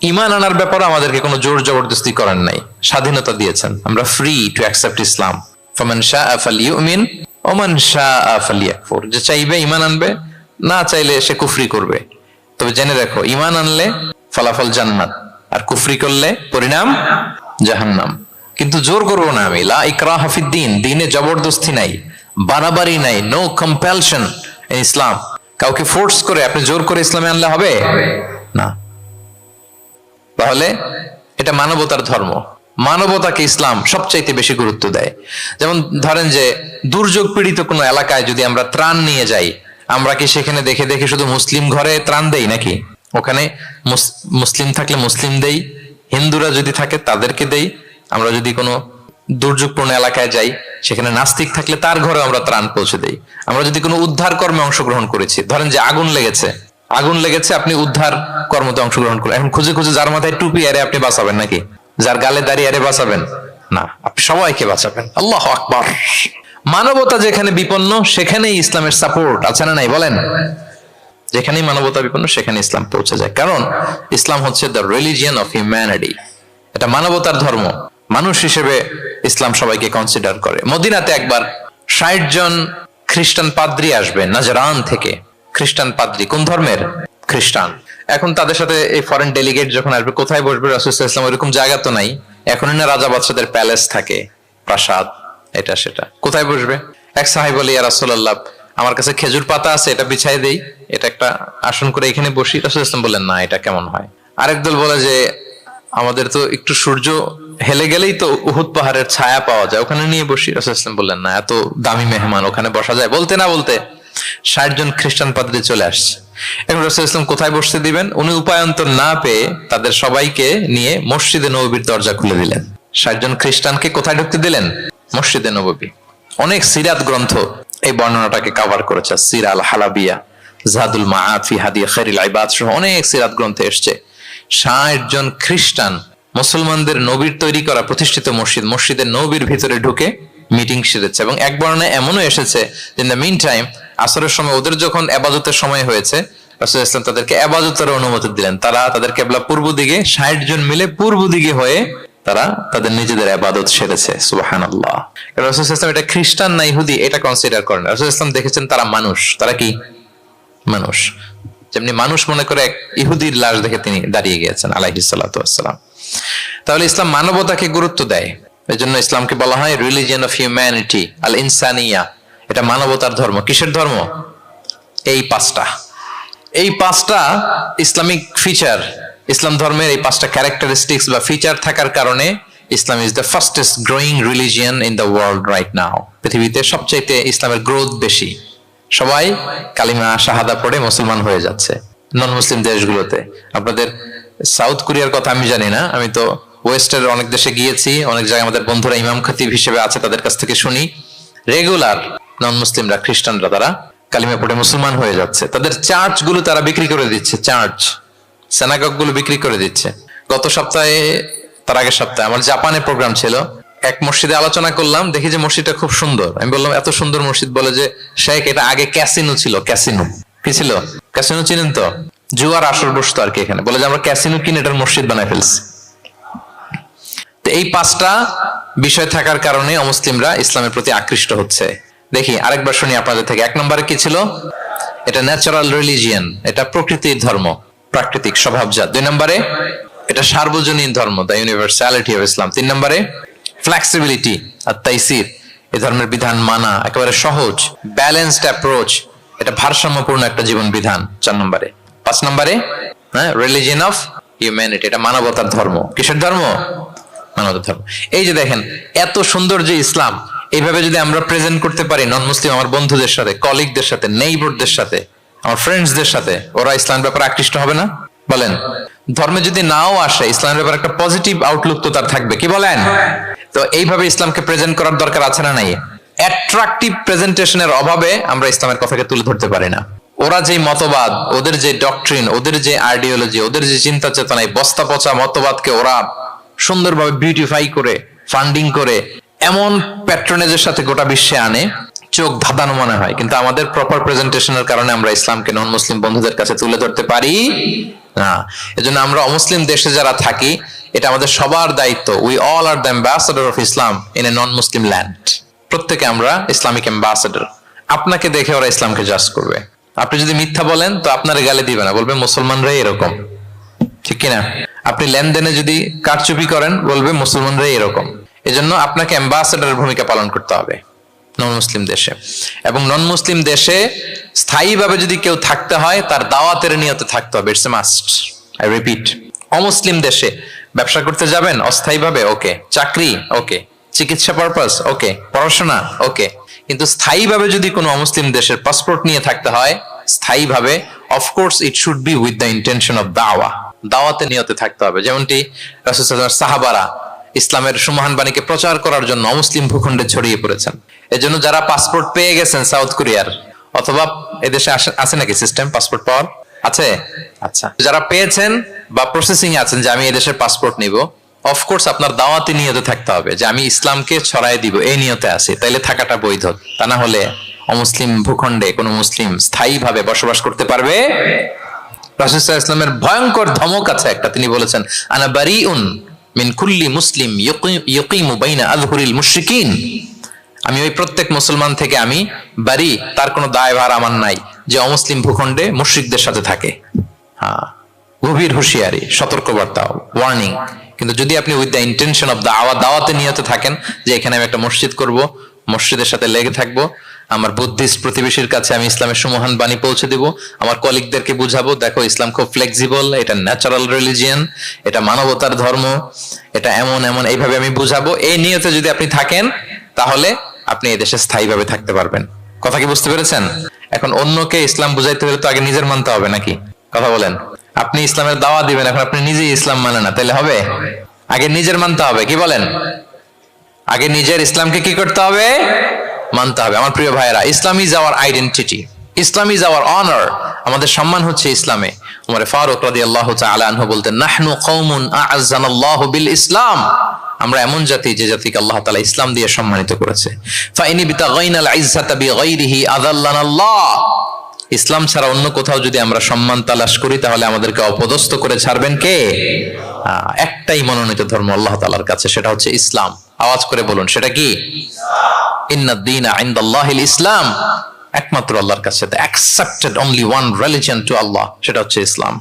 ঈমান আনার ব্যাপারে আমাদেরকে কোনো জোর জবরদস্তি করেন নাই, স্বাধীনতা দিয়েছেন। আমরা ফ্রি টু অ্যাকসেপ্ট ইসলাম। ফামান শাআ ফালইউমিন ওয়া মান শাআ ফালইয়াকফুর। যে চাইবে ঈমান আনবে, না চাইলে সে কুফরি করবে। তবে জেনে রাখো, ঈমান আনলে ফলাফল জান্নাত, আর কুফরি করলে পরিণাম জাহান্নাম। কিন্তু জোর করবো না আমি। লা ইকরাহা ফিদ্দীন, দ্বীনে জবরদস্তি নাই, বাড়াবাড়ি নাই, নো কম্পালশন ইন ইসলাম। কাউকে ফোর্স করে আপনি জোর করে ইসলামে আনলে হবে না। তাহলে এটা মানবতার ধর্ম। মানবতাকে ইসলাম সবচাইতে বেশি গুরুত্ব দেয়। যেমন ধরেন যে দুর্যোগ পীড়িত কোনো এলাকায় যদি আমরা ত্রাণ নিয়ে যাই, আমরা কি সেখানে দেখে দেখে শুধু মুসলিম ঘরে ত্রাণ দেই নাকি? ওখানে মুসলিম থাকলে মুসলিম দেই, হিন্দুরা যদি থাকে তাদেরকে দেই। আমরা যদি কোনো দুর্যোগপূর্ণ এলাকায় যাই, সেখানে নাস্তিক থাকলে তার ঘরে আমরা ত্রাণ পৌঁছে দেই। আমরা যদি কোনো উদ্ধার কর্মে অংশগ্রহণ করেছি, ধরেন যে আগুন লেগেছে, আপনি উদ্ধার কর্মতে অংশগ্রহণ করেন। এখন খুঁজে খুঁজে যার মাথায় টুপি আরে আপনি বাঁচাবেন নাকি? যার গালে দাঁড়িয়ে আরে বাঁচাবেন না, আপনি সবাইকে বাঁচাবেন। আল্লাহু আকবার। মানবতা যেখানে বিপন্ন সেখানেই ইসলামের সাপোর্ট আছে না নাই বলেন? যেখানেই মানবতা বিপন্ন সেখানে ইসলাম পৌঁছে যায়। কারণ ইসলাম হচ্ছে দ্য রিলিজিয়ন অফ হিউম্যানিটি। এটা মানবতার ধর্ম। মানুষ হিসেবে ইসলাম সবাইকে কনসিডার করে। মদিনাতে একবার ৬০ জন খ্রিস্টান পাদ্রী আসবে নাজরান থেকে। খ্রিস্টান পাদ্রী কোন ধর্মের? খ্রিস্টান। এখন তাদের সাথে এই ফরেন ডেলিগেট যখন আসবে, কোথায় বসবে? রাসূল সাল্লাল্লাহু আলাইহি ওয়াসাল্লাম ওইরকম জায়গা তো নাই। এখনই না রাজা বাদশাদের প্যালেস থাকে, প্রাসাদ, এটা সেটা। কোথায় বসবে? এক সাহাবী বলে, ইয়া রাসূলুল্লাহ, আমার কাছে খেজুর পাতা আছে, এটা বিছাই দেই, এটা একটা আসন করে এখানে বসি। রাসূল সাল্লাল্লাহু আলাইহি ওয়াসাল্লাম বললেন, না, এটা কেমন হয়? আরেক দল বলে যে আমাদের তো একটু সূর্য হেলে গেলেই তো উহুদ পাহাড়ের ছায়া পাওয়া যায়, ওখানে নিয়ে বসি। রাসূল সাল্লাল্লাহু আলাইহি ওয়াসাল্লাম বললেন, না, এত দামি মেহমান, ওখানে বসা যায়? বলতে না বলতে ৬০ জন খ্রিস্টান পাদ্রী চলে আসছে। এখন রাসূল সাল্লাল্লাহু আলাইহি ওয়াসাল্লাম কোথায় বসতে দিবেন? উনি উপায়ন্তর না পেয়ে তাদের সবাইকে নিয়ে মসজিদে নববীর দরজা খুলে দিলেন। ৬০ জন খ্রিস্টানকে কোথায় ঢুকতে দিলেন? মসজিদে নববী। অনেক সিরাত গ্রন্থ এই বর্ণনাটাকে কভার করেছে। সিরা আল হালাবিয়া, জাদুল মাআদ ফি হাদি খায়রিল ইবাদ সহ অনেক সিরাত গ্রন্থে এসেছে ৬০ জন খ্রিস্টান মুসলমানদের নবীর তৈরি করা প্রতিষ্ঠিত মসজিদের নবীর ভিতরে ঢুকে মিটিং সেরেছে। এবং এক বর্ণনায় এমনও এসেছে, ইন দ্য মিন টাইম আসরের সময় ওদের যখন ইবাদতের সময় হয়েছে, রাসূল সাল্লাল্লাহু আলাইহি ওয়াসাল্লাম তাদেরকে ইবাদতের অনুমতি দিলেন। তারা তাদের কিবলা পূর্ব দিকে, ৬০ জন মিলে পূর্ব দিকে হয়ে তারা তাদের নিজেদের ইবাদত সেরেছে। সুবহানাল্লাহ। রাসূল সাল্লাল্লাহু আলাইহি ওয়াসাল্লাম এটা খ্রিস্টান না ইহুদি এটা কনসিডার করেন। রাসূল সাল্লাল্লাহু আলাইহি ওয়াসাল্লাম দেখেছেন তারা মানুষ। তারা কি মানুষ? যেমনি মানুষ মনে করে এক ইহুদির লাশ দেখে তিনি দাঁড়িয়ে গিয়েছেন আলাইহিস সালাতু ওয়াসসালাম। তাহলে ইসলাম মানবতাকে গুরুত্ব দেয়। এজন্য ইসলামকে বলা হয় রিলিজিয়ন অফ হিউম্যানিটি, আল ইনসানিয়া। এটা মানবতার ধর্ম। কিসের ধর্ম? এই পাঁচটা ইসলামিক ফিচার, ইসলাম ধর্মের এই 5টা ক্যারেক্টারিস্টিক্স বা ফিচার থাকার কারণে Islam is the fastest growing religion in the world right now. পৃথিবীতে সবচাইতে ইসলামের গ্রোথ বেশি। সবাই কালিমা শাহাদা পড়ে মুসলমান হয়ে যাচ্ছে নন মুসলিম দেশগুলোতে। আপনাদের সাউথ কোরিয়ার কথা আমি জানি না, আমি তো ওয়েস্টের অনেক দেশে গিয়েছি, অনেক জায়গায় আমাদের বন্ধুরা ইমাম খতিব হিসেবে আছে, তাদের কাছ থেকে শুনি রেগুলার নন মুসলিমরা, খ্রিস্টানরা তারা কালিমা পড়ে মুসলমান হয়ে যাচ্ছে। তাদের চার্চ গুলো তারা বিক্রি করে দিচ্ছে, চার্চ সিনাগগ গুলো বিক্রি করে দিচ্ছে। গত সপ্তাহে, তার আগের সপ্তাহে আমার জাপানে প্রোগ্রাম ছিল, এক মসজিদে আলোচনা করলাম, দেখি যে মসজিদটা খুব সুন্দর। আমি বললাম এত সুন্দর মসজিদ, বলে যে শেখ এটা আগে ক্যাসিনো ছিল। ক্যাসিনো কি ছিল? ক্যাসিনো চিনেন তো? জুয়ার আসর বসতো আর কি এখানে। বলে যে আমরা ক্যাসিনো কিনে এটার মসজিদ বানাই ফেলছি। তো এই 5টা বিষয় থাকার কারণে অমুসলিমরা ইসলামের প্রতি আকৃষ্ট হচ্ছে। দেখি আরেকবার শুনি আপনাদের থেকে। 1 নম্বরে কি ছিল? এটা ন্যাচারাল রিলিজিয়ন, এটা প্রকৃতির ধর্ম, প্রাকৃতিক স্বভাবজাত। 2 নম্বরে এটা সার্বজনীন ধর্ম, দ্য ইউনিভার্সালিটি অফ ইসলাম। 3 নম্বরে ফ্লেক্সিবিলিটি আর তাইসির, এই ধর্মের বিধান মানা একেবারে সহজ, ব্যালেন্সড অ্যাপ্রোচ, এটা ভারসাম্যপূর্ণ একটা জীবন বিধান। 4 নম্বরে। 5 নম্বরে রিলিজিয়ন অফ হিউম্যানিটি, এটা মানবতার ধর্ম। কিসের ধর্ম? মানবতার ধর্ম। এই যে দেখেন এত সুন্দর যে ইসলাম, এইভাবে যদি আমরা প্রেজেন্ট করতে পারি নন মুসলিম আমার বন্ধুদের সাথে, কলিগদের সাথে, নেইবারদের সাথে, আমার ফ্রেন্ডসদের সাথে, ওরা ইসলামের ব্যাপারে আকৃষ্ট হবে না? বলেন। ধর্মে যদি নাও আসে, ইসলামের ব্যাপারে একটা পজিটিভ আউটলুক তো তার থাকবে, কি বলেন? তো এইভাবে ইসলামকে প্রেজেন্ট করার দরকার আছে না নাই? অ্যাট্রাকটিভ প্রেজেন্টেশনের অভাবে আমরা ইসলামের কথাকে তুলে ধরতে পারি না। ওরা যে মতবাদ, ওদের যে ডক্ট্রিন, ওদের যে আইডিওলজি, ওদের যে চিন্তা চেতনা, এই বস্তা পচা মতবাদকে ওরা সুন্দরভাবে বিউটিফাই করে, ফান্ডিং করে, এমন প্যাট্রনেজের সাথে গোটা বিশ্বে আনে, চোখ ধাঁধানো মনে হয়। কিন্তু আমাদের প্রপার প্রেজেন্টেশনের কারণে আমরা ইসলামকে নন মুসলিম বন্ধুদের কাছে তুলে ধরতে পারি না। এজন্য আমরা অমুসলিম দেশে যারা থাকি, এটা আমাদের সবার দায়িত্ব। We all are the ambassador of Islam in a non Muslim land. প্রত্যেকে আমরা ইসলামিক অ্যাম্বাসেডর। আপনাকে দেখে ওরা ইসলামকে জাজ করবে। আপনি যদি মিথ্যা বলেন তো আপনার গালে দিবে না, বলবে মুসলমানরাই এরকম, ঠিক কিনা? আপনি লেনদেনে যদি কারচুপি করেন, বলবে মুসলমানরাই এরকম। এজন্য আপনাকে অ্যাম্বাসেডরের ভূমিকা পালন করতে হবে নন মুসলিম দেশে। এবং নন মুসলিম দেশে স্থায়ীভাবে যদি কেউ থাকতে হয়, তার দাওয়াতের নিয়তে থাকতে হবে। It's a must, I repeat. অমুসলিম দেশে ব্যবসা করতে যাবেন অস্থায়ীভাবে, ওকে। চাকরি, ওকে। চিকিৎসা পারপাস, ওকে। পড়াশোনা, ওকে। কিন্তু স্থায়ীভাবে যদি কোনো অমুসলিম দেশের পাসপোর্ট নিয়ে থাকতে হয়, স্থায়ীভাবে, of course it should be with the intention of দাওয়া। দাওয়াতে নিয়তে থাকতে হবে। যেমনটি রাসূল সাল্লাল্লাহু আলাইহি ওয়াসাল্লাম সাহাবারা ইসলামের সুমহান বাণীকে প্রচার করার জন্য অমুসলিম ভূখণ্ডে ছড়িয়ে পড়েছেন। এজন্য যারা পাসপোর্ট পেয়ে গেছেন সাউথ কোরিয়ার, অথবা এদেশে আছে নাকি সিস্টেম পাসপোর্ট পাওয়ার? আছে? আচ্ছা, যারা পেয়েছেন বা প্রসেসিং এ আছেন যে আমি এদেশের পাসপোর্ট নিব, অফকোর্স আপনার দাওয়াতি নিয়তে থাকতে হবে যে আমি ইসলামকে ছড়াই দিব, এই নিয়তে আছি, তাইলে থাকাটা বৈধ। তা না হলে অমুসলিম ভূখণ্ডে কোনো মুসলিম স্থায়ীভাবে বসবাস করতে পারবে? রাসূল সাল্লাল্লাহু আলাইহি ওয়াসাল্লামের ভয়ঙ্কর ধমক আছে একটা, তিনি বলেছেন আনা বারিউন মিন কুল্লি মুসলিম ইয়কিমু বাইনা আযহুরিল মুশরিকিন। আমি ওই প্রত্যেক মুসলমান থেকে আমি বারি, তার কোনো দায়ভার আমার নাই যে অমুসলিম ভূখণ্ডে মুশরিকদের সাথে থাকে। হ্যাঁ, গভীর হুঁশিয়ারি, সতর্কবার্তা, ওয়ার্নিং। কিন্তু যদি আপনি উইথ দ্য ইন্টেনশন অফ দাওয়াতে নিয়তে থাকেন যে এখানে আমি একটা মসজিদ করব, মসজিদের সাথে লেগে থাকবো, আমার বুদ্ধিস্ট প্রতিবেশীর কাছে আমি ইসলামের সুমহান বাণী পৌঁছে দিব, আমার কলিগদেরকে বুঝাবো দেখো ইসলাম খুব ফ্লেক্সিবল, এটা ন্যাচারাল রিলিজিয়ান, এটা মানবতার ধর্ম, এটা এমন এমন, এইভাবে আমি বুঝাবো, এই নিয়তে যদি আপনি থাকেন, তাহলে আপনি এই দেশে স্থায়ীভাবে থাকতে পারবেন। কথা কি বুঝতে পেরেছেন? এখন অন্যকে ইসলাম বুঝাইতে হলে তো আগে নিজের মানতে হবে নাকি? কথা বলেন। আপনি ইসলামের দাওয়া দিবেন, এখন আপনি নিজেই ইসলাম মানে না, তাহলে হবে? আগে নিজের মানতে হবে, কি বলেন? আগে নিজের ইসলামকে কি করতে হবে? মানতে হবে। আমার প্রিয় ভাইয়েরা, Islam is our identity, Islam is our honour. আমাদের সম্মান হচ্ছে ইসলামে। উমর ফারুক রাদিয়াল্লাহু তাআলা আনহু বলতেন, নাহনু কওমুন আ'আজ্জানাল্লাহু বিল ইসলাম। আমরা এমন জাতি যে জাতিকে আল্লাহ তাআলা ইসলাম দিয়ে সম্মানিত করেছে। ফাইনি বিতাগাইনাল ইজ্জাতা বিগাইরিহি আযাল্লানাল্লাহ। ইসলাম ছাড়া অন্য কোথাও যদি আমরা সম্মান তালাশ করি, তাহলে আমাদেরকে অপদস্থ করে ছাড়বেন কে? একটাই মনোনীত ধর্ম আল্লাহ তাআলার কাছে, সেটা হচ্ছে ইসলাম। আওয়াজ করে বলুন, সেটা কি? ইন্নাদ দীনা ইনদাল্লাহিল ইসলাম। একমাত্র আল্লাহর কাছে accepted only one religion to Allah, সেটা হচ্ছে ইসলাম।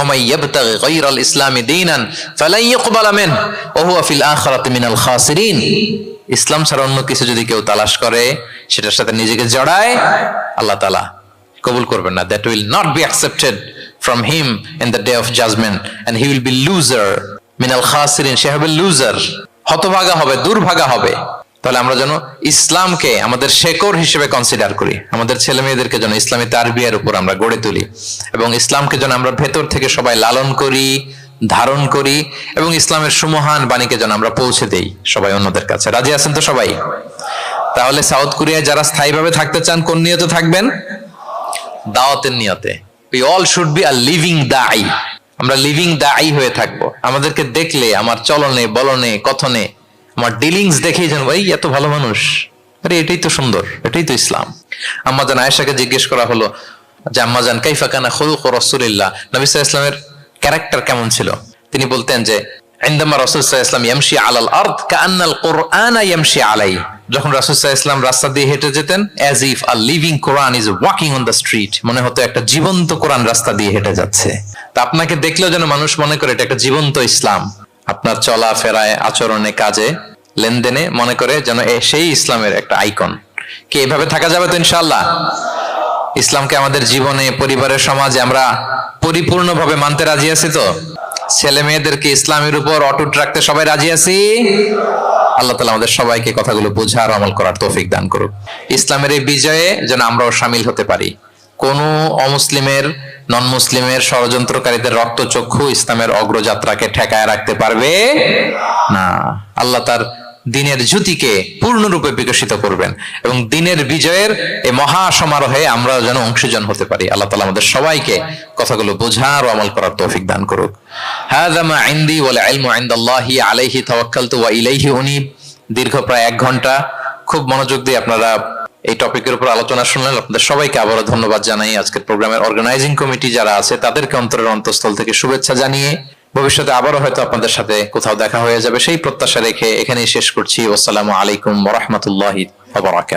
ওমাই ইয়াবতাগি গায়রাল ইসলামি দীনান ফালান ইউকবালা মিনহু ওয়া হুয়া ফিল আখিরাতি মিনাল খাসিরিন। ইসলাম ছাড়া অন্য কিছু যদি কেউ তালাশ করে, সেটার সাথে নিজেকে জড়ায়, আল্লাহ তাআলা কবুল করবেন না। That will not be accepted from him in the day of judgment and he will be loser মিনাল খাসিরিন। সে হবে লুজার, হতভাগা হবে, দুর্ভাগা হবে। তাহলে আমরা যেন ইসলামকে আমাদের শেকড় হিসেবে কনসিডার করি, আমাদের ছেলে মেয়েদেরকে যেন ইসলামী তারবিয়ার উপর আমরা গড়ে তুলি, এবং ইসলামকে যেন আমরা ভেতর থেকে সবাই লালন করি, ধারণ করি, এবং ইসলামের সুমহান বাণীকে যেন আমরা পৌঁছে দেই সবাই অন্যদের কাছে। রাজি আছেন তো সবাই? তাহলে সাউথ কোরিয়ায় যারা স্থায়ীভাবে থাকতে চান, কোন নিয়তে থাকবেন? দাওয়াতের নিয়তে। We all should be a living দাঈ। আমরা লিভিং দাঈ হয়ে থাকবো। আমাদেরকে দেখলে, আমার চলনে বলনে কথনে, আমার ডিলিংস দেখেই জানবো এই এত ভালো মানুষ, আরে এটাই তো সুন্দর, এটাই তো ইসলাম। আম্মাজান আয়েশাকে জিজ্ঞেস করা হলো যে আম্মাজান কাইফা কানা খুলুক রাসূলিল্লাহ, নবী সাল্লাল্লাহু আলাইহি ওয়াসাল্লামের ক্যারেক্টার কেমন ছিল? তিনি বলতেন যে ইনদামা রাসূল সাল্লাল্লাহু আলাইহি ওয়াসাল্লাম ইয়ামশি আলাল আরদ কাআন্নাল কুরআনা ইয়ামশি আলাইহি। যখন রাসূল সাল্লাল্লাহু আলাইহি ওয়াসাল্লাম রাস্তা দিয়ে হেঁটে যেতেন, as if a living Quran is walking on the street, মনে হতো একটা জীবন্ত কোরআন রাস্তা দিয়ে হেঁটে যাচ্ছে। তা আপনাকে দেখলেও যেন মানুষ মনে করে এটা একটা জীবন্ত ইসলাম। আপনার চলা ফেরায়, আচরণে, কাজে, লেনদেনে মনে করে যেন সেই ইসলামের একটা আইকন। কি এভাবে থাকা যাবে তো ইনশাআল্লাহ? ইসলামকে আমাদের জীবনে, পরিবারের, সমাজে আমরা পরিপূর্ণভাবে মানতে রাজি আছি তো? ছেলে মেয়েদেরকে ইসলামের উপর অটুট রাখতে সবাই রাজি আছি? আল্লাহ তাআলা আমাদের সবাইকে কথাগুলো বোঝার, আমল করার তৌফিক দান করুক। ইসলামের এই বিজয়ে যেন আমরাও শামিল হতে পারি। কোন অমুসলিমের, নন মুসলিমের ষড়যন্ত্রকারীদের রক্তচক্ষু ইসলামের অগ্রযাত্রাকে ঠেকায় রাখতে পারবে না। আল্লাহ তার দিনের জ্যোতিকে পূর্ণরূপে বিকশিত করবেন এবং দিনের বিজয়ের এই মহা সমারোহে আমরা যেন অংশীজন হতে পারি। আল্লাহ তাআলা আমাদের সবাইকে কথাগুলো বোঝার ও আমল করার তৌফিক দান করুক। হাযা মা ইনদি ওয়াল ইলমু ইনদাল্লাহি আলাইহি তাওয়াক্কালতু ওয়া ইলাইহি উনীব। দীর্ঘ প্রায় 1 ঘন্টা খুব মনোযোগ দিয়ে আপনারা এই টপিকের উপর আলোচনা শুনলেন। আপনাদের সবাইকে আবারও ধন্যবাদ জানাই। আজকের প্রোগ্রামের অর্গানাইজিং কমিটি যারা আছে তাদেরকে অন্তরের অন্তঃস্থল থেকে শুভেচ্ছা জানিয়ে ভবিষ্যতে আবারও হয়তো আপনাদের সাথে কোথাও দেখা হয়ে যাবে সেই প্রত্যাশা রেখে এখানেই শেষ করছি। আসসালামু আলাইকুম ওয়া রাহমাতুল্লাহি ওয়া বারাকাতুহু।